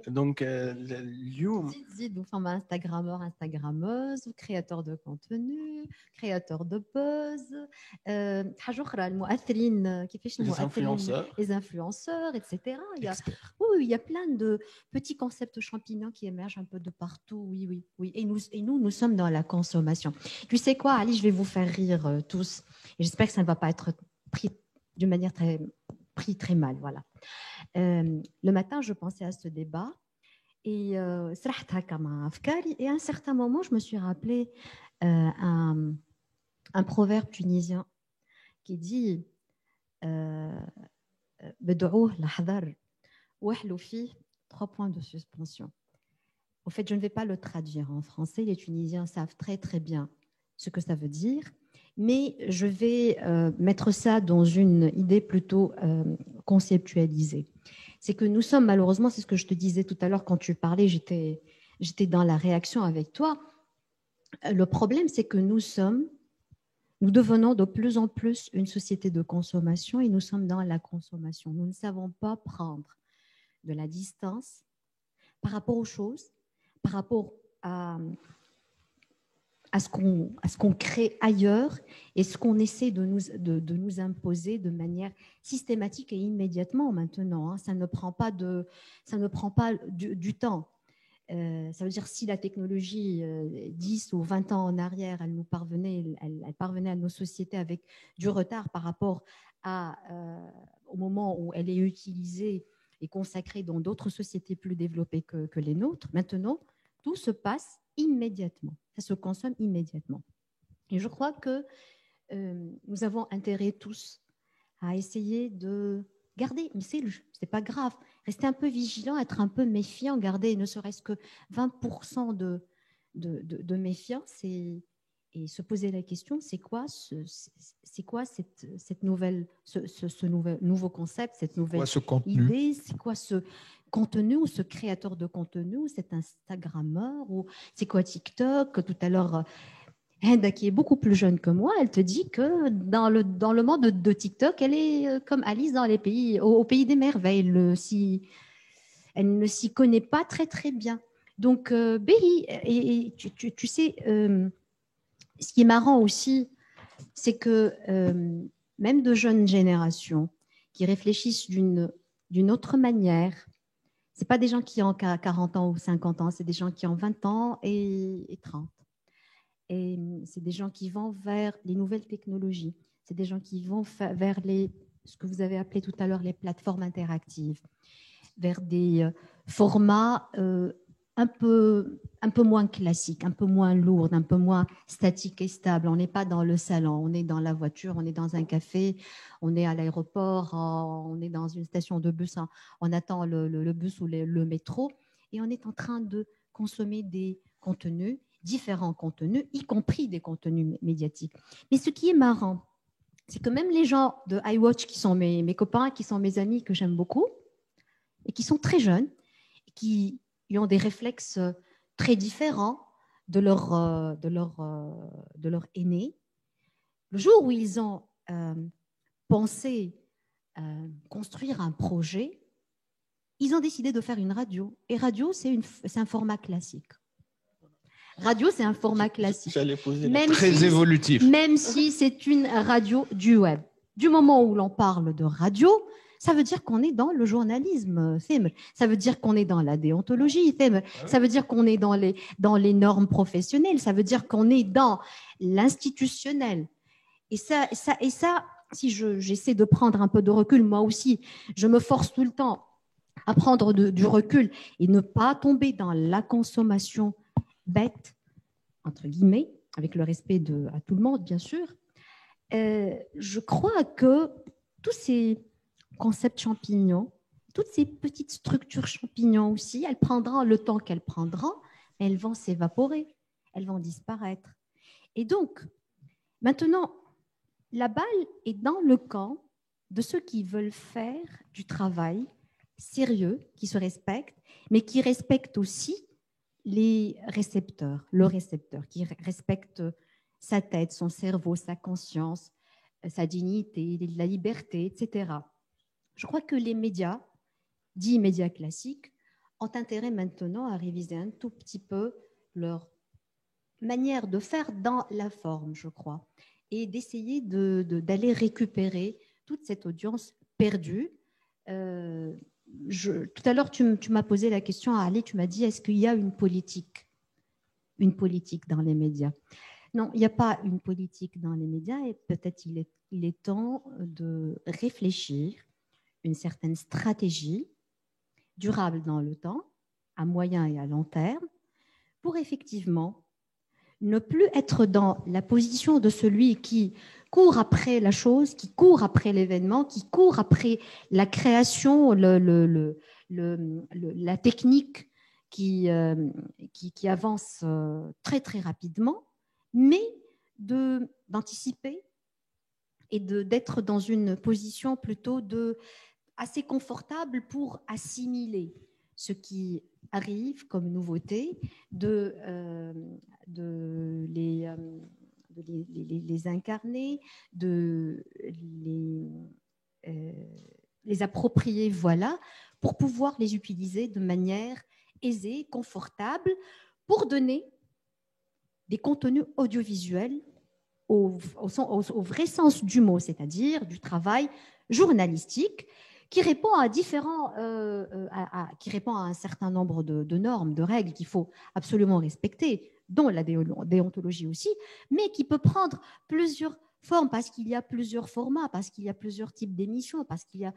[SPEAKER 2] Donc اليوم
[SPEAKER 5] nous sommes Instagrammeurs, Instagrammeuses, créateurs de contenu, créateurs de buzz, les influenceurs, etc. Il y a plein de petits concepts champignons qui émergent un peu de partout. Oui. Et nous sommes dans la consommation. Tu sais quoi, Ali, je vais vous faire rire tous. Et j'espère que ça ne va pas être pris d'une manière très mal. Voilà. Le matin, je pensais à ce débat. Et à un certain moment, je me suis rappelé un proverbe tunisien qui dit 3 points de suspension. Au fait, je ne vais pas le traduire en français. Les Tunisiens savent très très bien ce que ça veut dire, mais je vais mettre ça dans une idée plutôt conceptualisée. C'est que nous sommes malheureusement, c'est ce que je te disais tout à l'heure quand tu parlais, j'étais dans la réaction avec toi. Le problème, c'est que nous devenons de plus en plus une société de consommation et nous sommes dans la consommation. Nous ne savons pas prendre de la distance par rapport aux choses, par rapport à ce qu'on crée ailleurs et ce qu'on essaie de nous imposer de manière systématique et immédiatement maintenant. Ça ne prend pas du temps. Ça veut dire si la technologie 10 ou 20 ans en arrière, elle parvenait à nos sociétés avec du retard par rapport au moment où elle est utilisée et consacrée dans d'autres sociétés plus développées que les nôtres, maintenant, tout se passe immédiatement. Ça se consomme immédiatement. Et je crois que nous avons intérêt tous à essayer de garder, mais c'est pas grave, rester un peu vigilant, être un peu méfiant, garder ne serait-ce que 20% de méfiance et se poser la question, c'est quoi cette nouvelle, ce nouveau concept, cette nouvelle idée, c'est quoi ce contenu ou ce créateur de contenu ou cet Instagrammeur ou c'est quoi TikTok? Tout à l'heure, Henda, qui est beaucoup plus jeune que moi, elle te dit que dans le monde de TikTok, elle est comme Alice dans au pays des merveilles. Elle ne s'y connaît pas très très bien. Donc, et tu sais, ce qui est marrant aussi, c'est que même de jeunes générations qui réfléchissent d'une autre manière, ce pas des gens qui ont 40 ans ou 50 ans, c'est des gens qui ont 20 ans et 30. Et c'est des gens qui vont vers les nouvelles technologies. C'est des gens qui vont vers ce que vous avez appelé tout à l'heure les plateformes interactives. vers des formats un peu moins classiques, un peu moins lourds, un peu moins statiques et stables. On n'est pas dans le salon, on est dans la voiture, on est dans un café, on est à l'aéroport, on est dans une station de bus, on attend le bus ou le métro, et on est en train de consommer des contenus, différents contenus, y compris des contenus médiatiques. Mais ce qui est marrant, c'est que même les gens de iWatch, qui sont mes copains, qui sont mes amis, que j'aime beaucoup, et qui sont très jeunes, qui ont des réflexes très différents de leur aînés, le jour où ils ont pensé construire un projet, ils ont décidé de faire une radio. Et radio, c'est un format classique. Radio, c'est un format classique.
[SPEAKER 3] Très évolutif.
[SPEAKER 5] Même si c'est une radio du web. Du moment où l'on parle de radio, ça veut dire qu'on est dans le journalisme, ça veut dire qu'on est dans la déontologie, ça veut dire qu'on est dans les normes professionnelles, ça veut dire qu'on est dans l'institutionnel. Et ça, si j'essaie de prendre un peu de recul, moi aussi, je me force tout le temps à prendre du recul et ne pas tomber dans la consommation bête, entre guillemets, avec le respect à tout le monde, bien sûr. Je crois que tous ces concepts champignons, toutes ces petites structures champignons aussi, elles prendront le temps qu'elles prendront, mais elles vont s'évaporer, elles vont disparaître. Et donc, maintenant, la balle est dans le camp de ceux qui veulent faire du travail sérieux, qui se respectent, mais qui respectent aussi le récepteur, qui respecte sa tête, son cerveau, sa conscience, sa dignité, la liberté, etc. Je crois que les médias, dits médias classiques, ont intérêt maintenant à réviser un tout petit peu leur manière de faire dans la forme, je crois, et d'essayer d'aller récupérer toute cette audience perdue. Tout à l'heure, tu m'as posé la question à Ali, tu m'as dit, est-ce qu'il y a une politique dans les médias? Non, il n'y a pas une politique dans les médias, et peut-être il est temps de réfléchir une certaine stratégie durable dans le temps, à moyen et à long terme, pour effectivement ne plus être dans la position de celui qui court après la chose, qui court après l'événement, qui court après la création, la technique qui avance très très rapidement, mais d'anticiper et d'être dans une position plutôt assez confortable pour assimiler ce qui arrive comme nouveauté, les incarner, les approprier, voilà, pour pouvoir les utiliser de manière aisée, confortable, pour donner des contenus audiovisuels au vrai sens du mot, c'est-à-dire du travail journalistique qui répond à un certain nombre de normes, de règles qu'il faut absolument respecter, dont la déontologie aussi, mais qui peut prendre plusieurs formes parce qu'il y a plusieurs formats, parce qu'il y a plusieurs types d'émissions, parce qu'il y a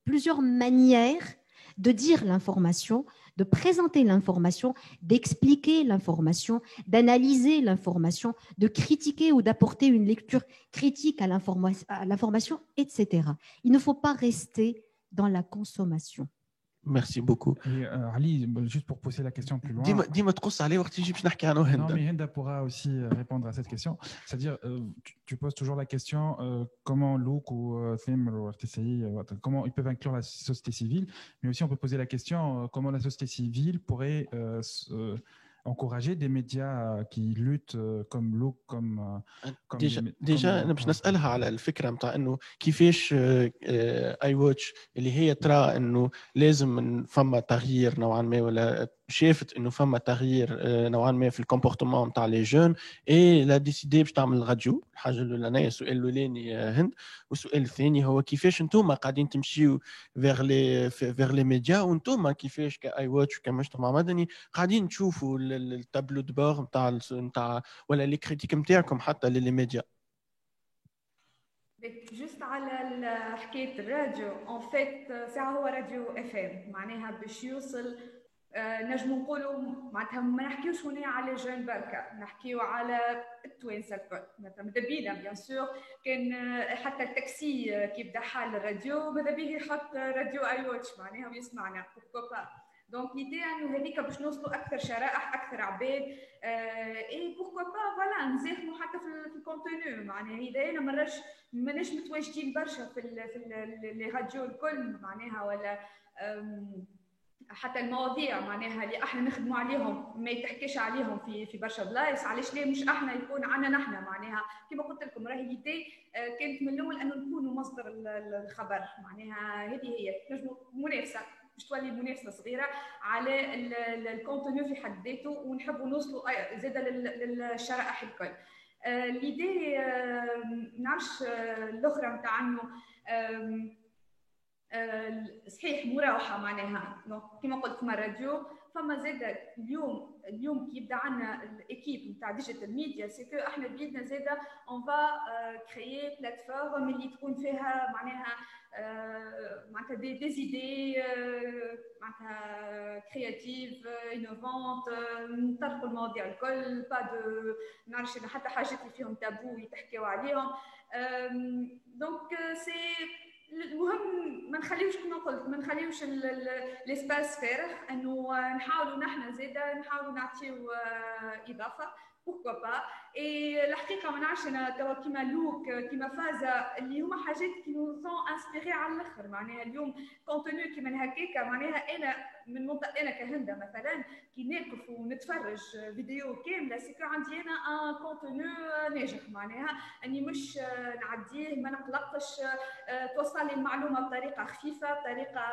[SPEAKER 5] plusieurs manières de dire l'information, de présenter l'information, d'expliquer l'information, d'analyser l'information, de critiquer ou d'apporter une lecture critique à l'information, etc. Il ne faut pas rester dans la consommation.
[SPEAKER 2] Merci beaucoup.
[SPEAKER 4] Et Ali, juste pour poser la question plus loin.
[SPEAKER 2] Dis-moi تقص عليه وقت يجي باش نحكي عنه هند.
[SPEAKER 4] Non, mais Henda pourra aussi répondre à cette question. C'est-à-dire, tu poses toujours la question comment Louk ou Thim ou RTCI, comment ils peuvent inclure la société civile, mais aussi on peut poser la question comment la société civile pourrait encourager des médias qui luttent comme Louk, comme
[SPEAKER 2] ديجا انا باش نسالها على الفكره نتاع انه كيفاش اي واتش اللي هي ترى انه لازم فما تغيير نوعا ما ولا شافت انه فما تغيير نوعا ما في الكومبورتمون نتاع لي جون اي لا ديسيدي باش تعمل الراديو. الحاجه الاولانيه السؤال الاولاني هند، والسؤال الثاني هو كيفاش انتم قاعدين تمشيو فيغ لي ميديا، وانتم كيفاش كاي واتش وكمجتمع مدني قاعدين تشوفوا التابلو دو بور نتاع ولا لي كريتيك نتاعكم حتى للي ميديا.
[SPEAKER 6] جست على حكايه الراديو ان فيت ساعه هو راديو اف ام معناها باش يوصل نجموا نقولوا معناتها ما نحكيوش هنا على جون بركه نحكيو على التوانسه الكل مثلا ماذا بينا بيان سور كان حتى التاكسي كي بدا حال الراديو ماذا به يحط راديو اي واتش معناها ويسمعنا بوركو با دونك ليدي انه هذيك باش نوصلوا اكثر شرائح اكثر عباد اي بوركو با فوالا نزاحموا حتى في الكونتوني معناها اذا ماناش متواجدين برشا في لي راديو الكل معناها ولا حتى المواضيع معناها اللي احنا نخدموا عليهم ما يتحكيش عليهم في برشا بلايص علاش ليه مش احنا يكون عندنا نحن معناها كما قلت لكم راهي ليدي كانت من الاول انه نكونوا مصدر الخبر معناها هذه هي نجموا منافسه باش تولي منافسه صغيره على الكونتوني في حد ذاته ونحبوا نوصلوا زاده للشرائح الكل ليدي نعرفش الاخرى نتاع انه صحيح مراوحه معناها كما قلت مع الراديو فما زاده اليوم كي يبدا عندنا الايكيب نتاع ديجيتال ميديا سي كو احنا بيدنا زاده اون فا كريي بلاتفورم اللي تكون فيها معناتها دي زيدي معناتها كرياتيف انوفونت نطرقوا المواضيع الكل با دو نعرفش حتى حاجات اللي فيهم تابو يتحكيو عليهم دونك سي المهم ما نخليوش كما قلت ما نخليوش الاسباس فارغ انه نحاولوا نحن زاده نحاولوا نعطيو اضافه بوركوا با اي الحقيقه ما نعرفش انا توا كيما لوك كيما فازا اللي هما حاجات كي نوزون انسبيري على الاخر معناها اليوم كونتوني كيما هكاكا معناها انا من منطقه انا كهنده مثلا كي ناقف ونتفرج فيديو كامله سيكو عندي انا ان كونتوني ناجح معناها اني مش نعديه ما نقلقش توصل لي المعلومه بطريقه خفيفه بطريقه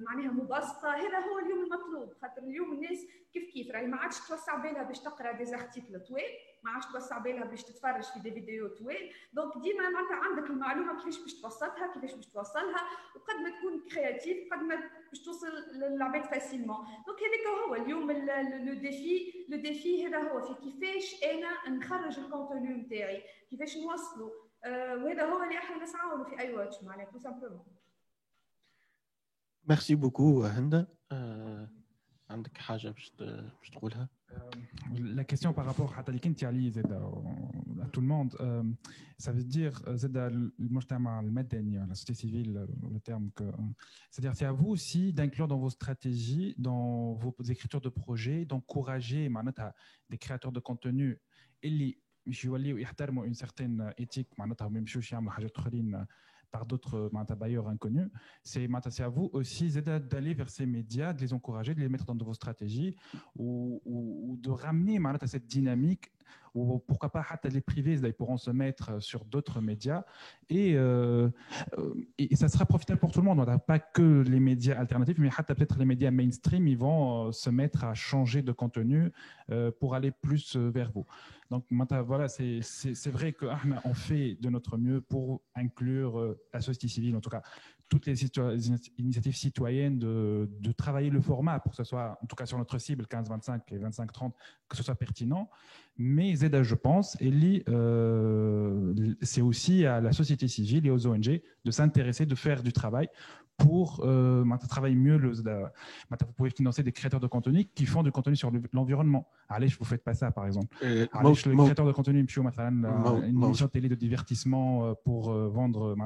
[SPEAKER 6] معناها مبسطه هذا هو اليوم المطلوب خاطر اليوم الناس كيف راهي ما عادش توسع بالها باش تقرا دي زارتيكل طويل ما عادش توسع بالها باش تتفرج في دي فيديو طويل دونك ديما معناتها عندك المعلومه كيفاش باش توصلها كيفاش باش توصلها وقد ما تكون كرياتيف قد ما باش توصل للعباد فاسيلمون دونك هذاك هو اليوم لو ديفي هذا هو في كيفاش انا نخرج الكونتوني نتاعي كيفاش نوصله وهذا هو اللي احنا نسعى له في اي واتش معناها تو سامبلومون
[SPEAKER 2] ميرسي بوكو هند عندك حاجه باش تقولها
[SPEAKER 4] La question par rapport à tout le monde, ça veut dire la société civile, le terme que, c'est-à-dire c'est à vous aussi d'inclure dans vos stratégies, dans vos écritures de projets, d'encourager des créateurs de contenu et une certaine éthique, par d'autres bailleurs inconnus. C'est à vous aussi d'aller vers ces médias, de les encourager, de les mettre dans vos stratégies ou de ramener cette dynamique ou pourquoi pas les privés ils pourront se mettre sur d'autres médias et ça sera profitable pour tout le monde. On n'a pas que les médias alternatifs, mais peut-être les médias mainstream ils vont se mettre à changer de contenu pour aller plus vers vous. Donc voilà, c'est vrai qu'on fait de notre mieux pour inclure la société civile, en tout cas toutes les initiatives citoyennes de travailler le format pour que ce soit, en tout cas sur notre cible 15-25 et 25-30, que ce soit pertinent. Mais Zeda, je pense, c'est aussi à la société civile et aux ONG de s'intéresser, de faire du travail pour travailler mieux. Vous pouvez financer des créateurs de contenu qui font du contenu sur l'environnement. Allez, vous ne faites pas ça, par exemple. Les créateurs de contenu, une émission de télé de divertissement pour vendre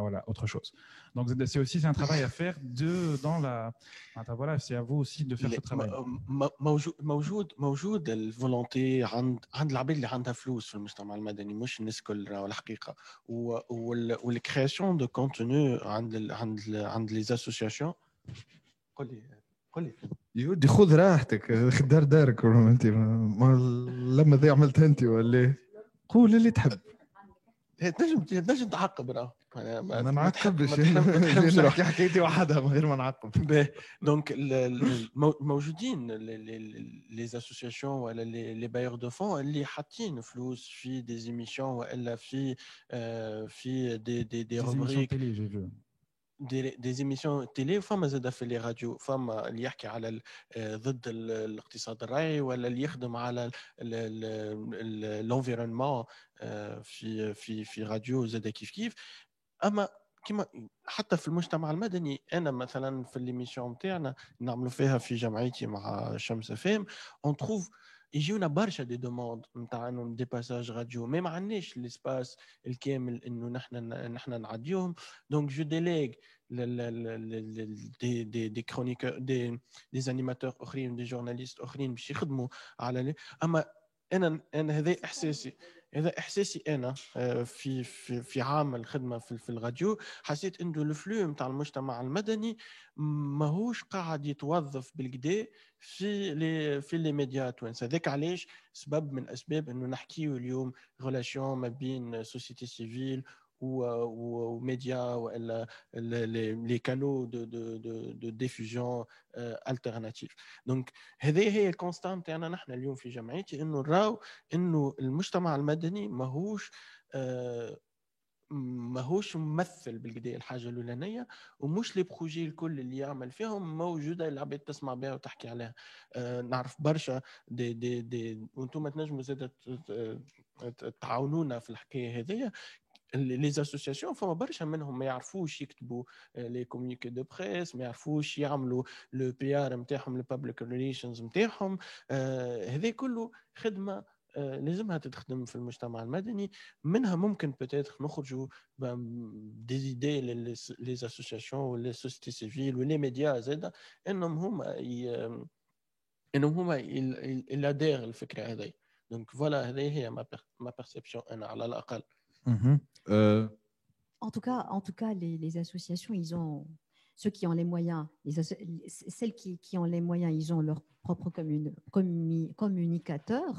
[SPEAKER 4] voilà, autre chose. Donc, c'est un travail à faire voilà, c'est à vous aussi de faire ce travail.
[SPEAKER 2] موجود الفولونتي عند العباد اللي عندها فلوس في المجتمع المدني مش الناس كل الحقيقه والكرياسيون دو كونتوني عند لي اسوسياسيون قولي
[SPEAKER 3] يودي خذ راحتك دارك ولا انت لما ذي عملتها انت ولا قول اللي تحب
[SPEAKER 2] تنجم تعقب راه
[SPEAKER 3] ما نعقبش نحكي حكايتي وحدها من غير ما نعقب
[SPEAKER 2] دونك موجودين لي اسوسياسيون ولا لي بايور دو فون اللي حاطين فلوس في دي زيميسيون والا في دي روبريك des émissions télé فما زاد في لي راديو فما اللي يحكي على ضد الاقتصاد الريعي ولا اللي يخدم على الانفيرونمون في راديو زاد كيف اما كما حتى في المجتمع المدني انا مثلا في ليميسيون نتاعنا نعملوا فيها في جمعيتي مع شمس فهم اون تروف يجيونا برشا دي دوموند نتاع انه دي باساج راديو ما عندناش الاسباس الكامل انه نحن نعديهم دونك جو ديليغ دي كرونيكور دي انيماتور اخرين دي جورناليست اخرين باش يخدموا على اما انا هذا احساسي انا في عام الخدمه في الراديو حسيت انه الفلو نتاع المجتمع المدني ماهوش قاعد يتوظف بالكدا في لي ميديا التوانسه هذاك علاش سبب من اسباب انه نحكيو اليوم ريلاسيون ما بين سوسيتي سيفيل وميديا والا لي كانو دو ديفوجن التيرناتيف دونك هذه هي الكونستانت نتاعنا نحن اليوم في جمعيتي انه نراو انه المجتمع المدني ماهوش ممثل بالقضيه الحاجه الاولانيه ومش لي بروجي الكل اللي يعمل فيهم موجوده العباد تسمع بها وتحكي عليها نعرف برشا دي وانتم تنجموا زاد تعاونونا في الحكايه هذه لي اسوسياسيون فما برشا منهم ما يعرفوش يكتبوا لي كومونيكي دو بريس ما يعرفوش يعملوا لو بي ار نتاعهم لو بابليك ريليشنز نتاعهم هذا كله خدمه لازمها تتخدم في المجتمع المدني منها ممكن بتاتر نخرجوا دي زيدي لي اسوسياسيون ولي سوسيتي سيفيل ولي ميديا زاده انهم هما يلادير الفكره هذه دونك فوالا هذه هي ما بيرسيبسيون انا على الاقل.
[SPEAKER 5] En tout cas, les associations, ils ont ceux qui ont les moyens, celles qui ont les moyens, ils ont leur propre communicateur.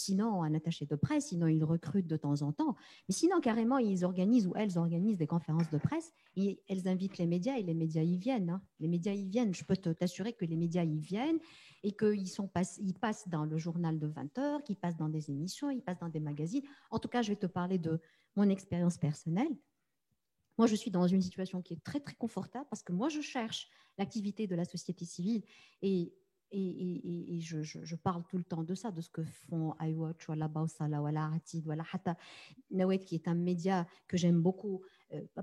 [SPEAKER 5] Sinon, un attaché de presse, sinon ils recrutent de temps en temps. Mais sinon, carrément, ils organisent ou elles organisent des conférences de presse et elles invitent les médias et les médias y viennent. Hein. Les médias y viennent. Je peux t'assurer que les médias y viennent et qu'ils passent dans le journal de 20 heures, qu'ils passent dans des émissions, ils passent dans des magazines. En tout cas, je vais te parler de mon expérience personnelle. Moi, je suis dans une situation qui est très, très confortable parce que moi, je cherche l'activité de la société civile et je parle tout le temps de ça, de ce que font iWatch, Wala Bausala, Wala Atid, Wala Hata Nawet, qui est un média que j'aime beaucoup.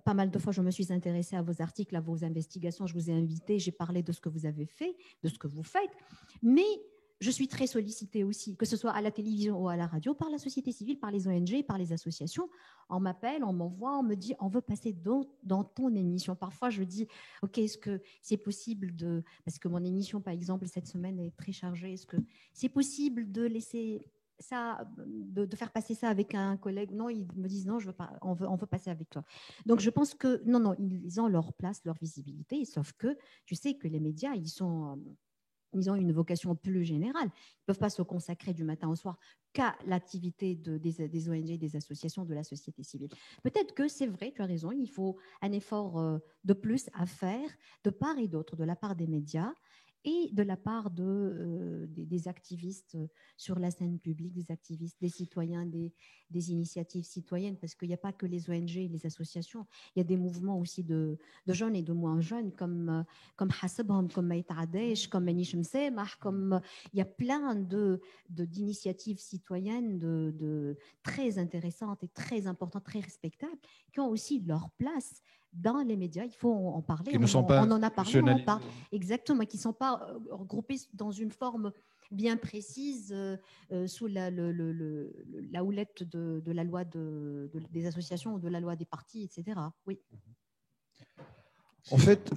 [SPEAKER 5] Pas mal de fois, je me suis intéressée à vos articles, à vos investigations. Je vous ai invité, j'ai parlé de ce que vous avez fait, de ce que vous faites. Mais je suis très sollicitée aussi, que ce soit à la télévision ou à la radio, par la société civile, par les ONG, par les associations. On m'appelle, on m'envoie, on me dit on veut passer dans ton émission. Parfois, je dis ok, est-ce que c'est possible de... Parce que mon émission, par exemple, cette semaine est très chargée. Est-ce que c'est possible de laisser ça, de faire passer ça avec un collègue? Non, ils me disent non, je veux pas, on veut passer avec toi. Donc, je pense que non, ils ont leur place, leur visibilité, sauf que tu sais que les médias, ils ont une vocation plus générale. Ils ne peuvent pas se consacrer du matin au soir qu'à l'activité des ONG, des associations, de la société civile. Peut-être que c'est vrai, tu as raison, il faut un effort de plus à faire de part et d'autre, de la part des médias et de la part des activistes sur la scène publique, des activistes, des citoyens, des initiatives citoyennes, parce qu'il n'y a pas que les ONG et les associations, il y a des mouvements aussi de jeunes et de moins jeunes, comme Hassabhom, comme Maït Adesh, comme Manish Msemah, comme il y a plein d'initiatives citoyennes très intéressantes et très importantes, très respectables, qui ont aussi leur place dans les médias. Il faut en parler. On en a parlé, on en parle. Exactement, qui ne sont pas regroupés dans une forme bien précise sous la houlette de la loi des associations ou de la loi des partis, etc. Oui.
[SPEAKER 3] En fait,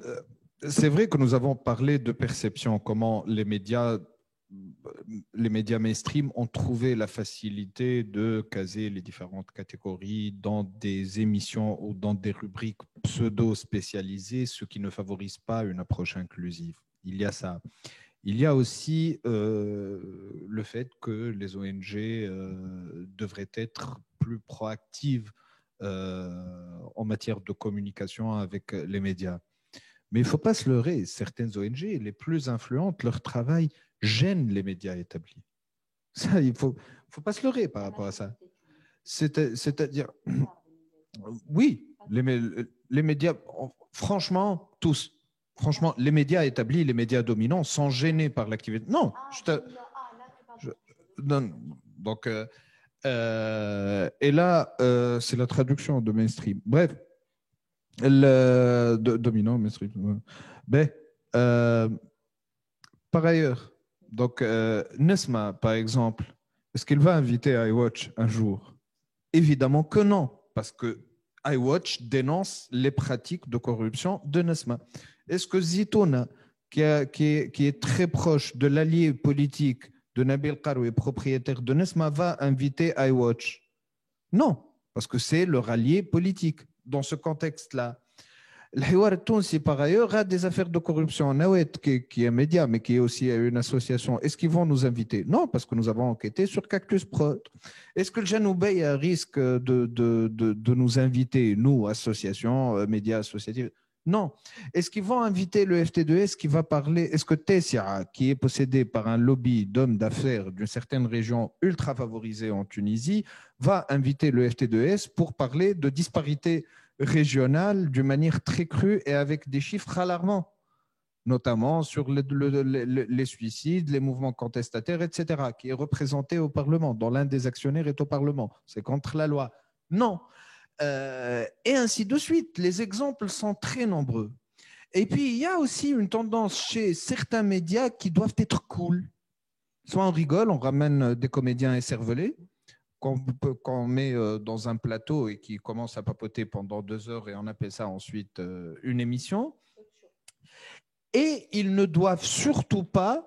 [SPEAKER 3] c'est vrai que nous avons parlé de perception, comment les médias mainstream ont trouvé la facilité de caser les différentes catégories dans des émissions ou dans des rubriques pseudo-spécialisées, ce qui ne favorise pas une approche inclusive. Il y a ça. Il y a aussi le fait que les ONG devraient être plus proactives en matière de communication avec les médias. Mais il ne faut pas se leurrer, certaines ONG, les plus influentes, leur travail gêne les médias établis. Ça, il ne faut pas se leurrer par rapport à ça. C'est-à-dire, oui, Les médias, franchement, tous. Franchement, les médias établis, les médias dominants sont gênés par l'activité. Non, non, donc, et là, c'est la traduction de mainstream. Bref, dominant, mainstream. Ben, par ailleurs, donc, Nesma, par exemple, est-ce qu'il va inviter iWatch un jour? Évidemment que non, parce que iWatch dénonce les pratiques de corruption de Nesma. Est-ce que Zitouna, qui est très proche de l'allié politique de Nabil Karoui, propriétaire de Nesma, va inviter iWatch? Non, parce que c'est leur allié politique. Dans ce contexte-là, l'Hiwar Tounsi, par ailleurs, a des affaires de corruption. Nawet, qui est un média, mais qui est aussi une association. Est-ce qu'ils vont nous inviter? Non, parce que nous avons enquêté sur Cactus Prod. Est-ce que le Janoubey a un risque de nous inviter, nous, associations, médias associatifs? Non. Est-ce qu'ils vont inviter le FT2S qui va parler? Est-ce que Tessia, qui est possédé par un lobby d'hommes d'affaires d'une certaine région ultra favorisée en Tunisie, va inviter le FT2S pour parler de disparité régionale d'une manière très crue et avec des chiffres alarmants, notamment sur les suicides, les mouvements contestataires, etc., qui est représenté au Parlement, dont l'un des actionnaires est au Parlement. C'est contre la loi. Non. Et ainsi de suite. Les exemples sont très nombreux. Et puis, il y a aussi une tendance chez certains médias qui doivent être cool. Soit on rigole, on ramène des comédiens écervelés, qu'on met dans un plateau et qui commence à papoter pendant 2 heures et on appelle ça ensuite une émission. Et ils ne doivent surtout pas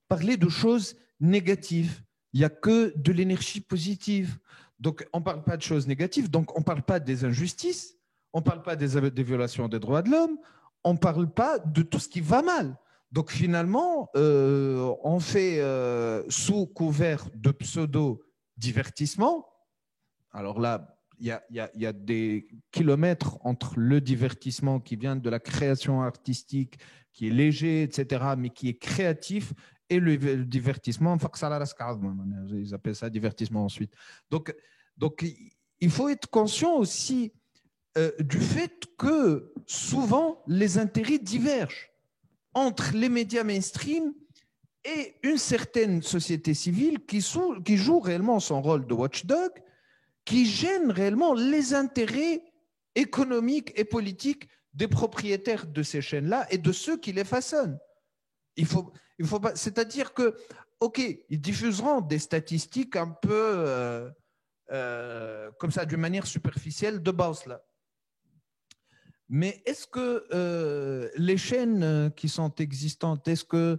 [SPEAKER 3] parler de choses négatives. Il n'y a que de l'énergie positive. Donc, on ne parle pas de choses négatives, donc on ne parle pas des injustices, on ne parle pas des violations des droits de l'homme, on ne parle pas de tout ce qui va mal. Donc, finalement, on fait sous couvert de pseudo-divertissement. Alors là, il y a des kilomètres entre le divertissement qui vient de la création artistique, qui est léger, etc., mais qui est créatif, et le divertissement, ils appellent ça divertissement ensuite. Donc, il faut être conscient aussi du fait que souvent, les intérêts divergent entre les médias mainstream et une certaine société civile qui joue réellement son rôle de watchdog, qui gêne réellement les intérêts économiques et politiques des propriétaires de ces chaînes-là et de ceux qui les façonnent. Il faut pas, c'est-à-dire que, ok, ils diffuseront des statistiques un peu comme ça, d'une manière superficielle de base là. Mais est-ce que les chaînes qui sont existantes, est-ce que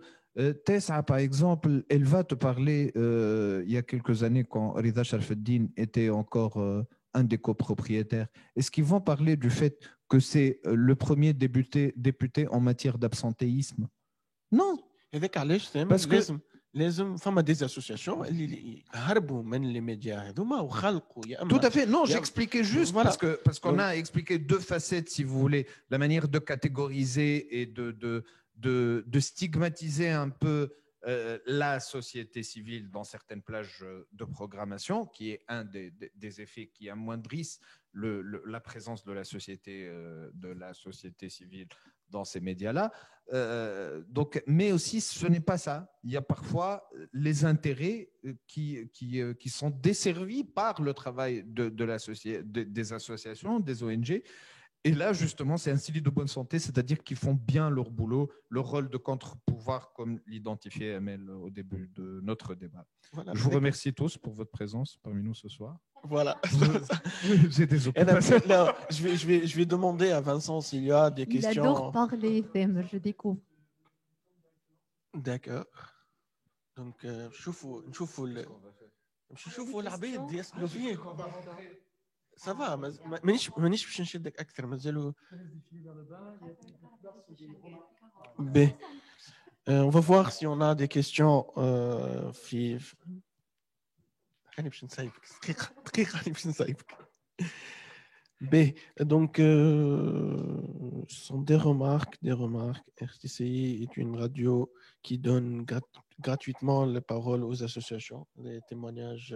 [SPEAKER 3] Tes'a, par exemple, elle va te parler il y a quelques années quand Rida Sharafeddine était encore un des copropriétaires, est-ce qu'ils vont parler du fait que c'est le premier député en matière d'absentéisme? Non.
[SPEAKER 2] Parce que لازم فما des associations اللي هربوا من les médias هذوما وخلقوا يا اما.
[SPEAKER 3] Tout à fait. Non, j'expliquais juste voilà. parce qu'on a expliqué deux facettes, si vous voulez, la manière de catégoriser et de stigmatiser un peu la société civile dans certaines plages de programmation, qui est un des effets qui amoindrissent la présence de la société civile dans ces médias-là. Donc, mais aussi, ce n'est pas ça. Il y a parfois les intérêts qui sont desservis par le travail des associations, des ONG. Et là, justement, c'est un style de bonne santé, c'est-à-dire qu'ils font bien leur boulot, leur rôle de contre-pouvoir, comme l'identifiait Amel au début de notre débat. Voilà, je vous remercie tous pour votre présence parmi nous ce soir.
[SPEAKER 2] Voilà.
[SPEAKER 3] J'ai des occupations.
[SPEAKER 2] Je vais demander à Vincent s'il y a des questions.
[SPEAKER 5] Il adore parler, je découvre.
[SPEAKER 2] D'accord. Donc, نشوفوا العبيد يسألوا فيه. Ça va, مانيش باش نشدك أكثر مازالوا. B. On va voir si on a des questions. B. Donc, ce sont des remarques. RTCI est une radio qui donne gratuitement la parole aux associations, les témoignages.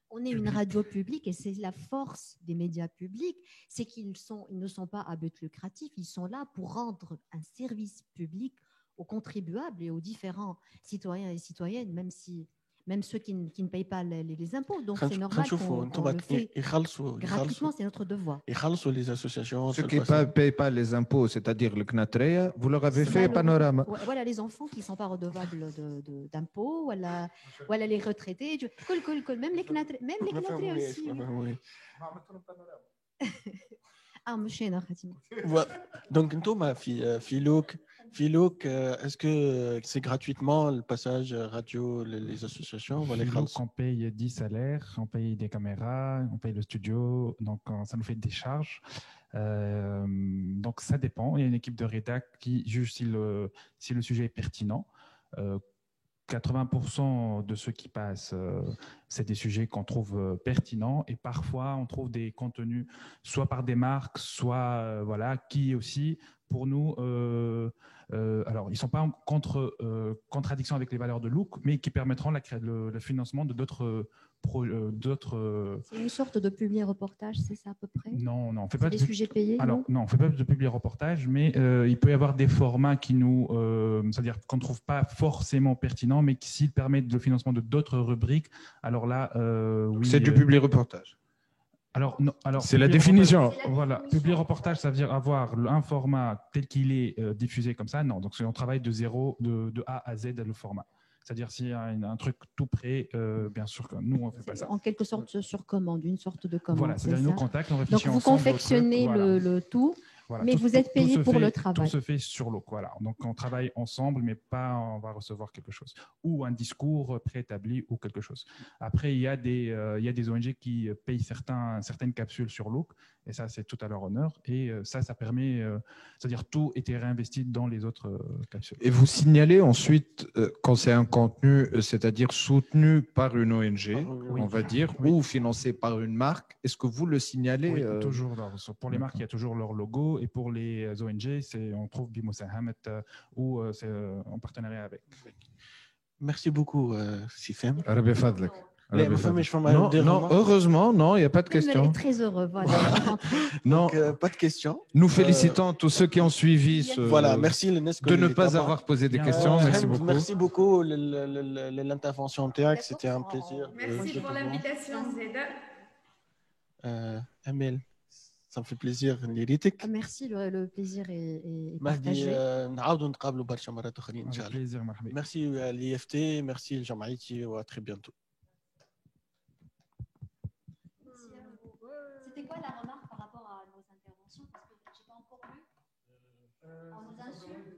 [SPEAKER 5] On est une radio publique et c'est la force des médias publics, c'est qu'ils ne sont pas à but lucratif, ils sont là pour rendre un service public aux contribuables et aux différents citoyens et citoyennes, même ceux qui ne payent pas les impôts. Donc c'est normal qu'on le fait gratuitement, c'est notre devoir.
[SPEAKER 2] Les associations.
[SPEAKER 3] Ceux qui ne payent pas les impôts, c'est-à-dire le Knatreya, vous leur avez fait Panorama.
[SPEAKER 5] Voilà les enfants qui ne sont pas redevables d'impôts, voilà les retraités, même les Knatreya aussi. Ah, monsieur,
[SPEAKER 2] donc, Filouk, est-ce que c'est gratuitement le passage radio, les associations?
[SPEAKER 4] Filouk, on paye 10 salaires, on paye des caméras, on paye le studio, donc ça nous fait des charges. Donc ça dépend. Il y a une équipe de rédac qui juge si le sujet est pertinent. 80% de ceux qui passent, c'est des sujets qu'on trouve pertinents et parfois on trouve des contenus soit par des marques, soit qui aussi pour nous, alors ils ne sont pas en contradiction avec les valeurs de Look, mais qui permettront le financement de d'autres.
[SPEAKER 5] C'est une sorte de publi-reportage, c'est ça à peu près?
[SPEAKER 4] Non, on fait
[SPEAKER 5] pas des sujets payés.
[SPEAKER 4] Alors non, on fait pas de publi-reportage, mais il peut y avoir des formats qui nous, c'est-à-dire qu'on ne trouve pas forcément pertinents, mais qui s'ils permettent le financement de d'autres rubriques, alors là, oui.
[SPEAKER 3] C'est du publi-reportage.
[SPEAKER 4] Alors
[SPEAKER 3] c'est la définition.
[SPEAKER 4] Voilà, publi-reportage, ça veut dire avoir un format tel qu'il est diffusé comme ça. Non, donc on travaille de zéro, de A à Z le format. C'est-à-dire s'il y a un truc tout prêt, bien sûr que nous, on ne fait pas ça.
[SPEAKER 5] En quelque sorte sur commande, une sorte de commande.
[SPEAKER 4] Voilà, c'est-à-dire nous contactent, on réfléchit
[SPEAKER 5] ensemble. Donc vous confectionnez le tout,
[SPEAKER 4] voilà,
[SPEAKER 5] mais vous êtes payé pour le travail.
[SPEAKER 4] Tout se fait sur l'eau. Voilà. Donc on travaille ensemble, mais pas on va recevoir quelque chose. Ou un discours préétabli ou quelque chose. Après, il y a des ONG qui payent certaines capsules sur l'eau. Et ça, c'est tout à leur honneur. Et ça permet, c'est-à-dire tout était réinvesti dans les autres capsules.
[SPEAKER 3] Et vous signalez ensuite, quand c'est un contenu, c'est-à-dire soutenu par une ONG, on va dire, ou financé par une marque, est-ce que vous le signalez?
[SPEAKER 4] Oui, toujours. Pour les marques, il y a toujours leur logo. Et pour les ONG, on trouve Bimousahamet ou c'est en partenariat avec.
[SPEAKER 2] Merci beaucoup, Sifem.
[SPEAKER 3] Non, heureusement, non, il n'y a pas de questions.
[SPEAKER 5] Très heureux, voilà.
[SPEAKER 3] Non,
[SPEAKER 2] pas de questions.
[SPEAKER 3] Nous félicitons tous ceux qui ont suivi
[SPEAKER 2] merci
[SPEAKER 3] de ne pas avoir posé des questions. Merci beaucoup.
[SPEAKER 2] Merci beaucoup l'intervention Théâtre, c'était un plaisir.
[SPEAKER 6] Merci pour l'invitation, Zeda.
[SPEAKER 2] Amel, ça me fait plaisir.
[SPEAKER 5] Merci, le plaisir est
[SPEAKER 2] partagé. Merci à l'IFT, merci Jamaïti, à très bientôt.
[SPEAKER 5] C'était quoi la remarque par rapport à nos interventions? Parce que je n'ai pas encore lu. On nous insulte.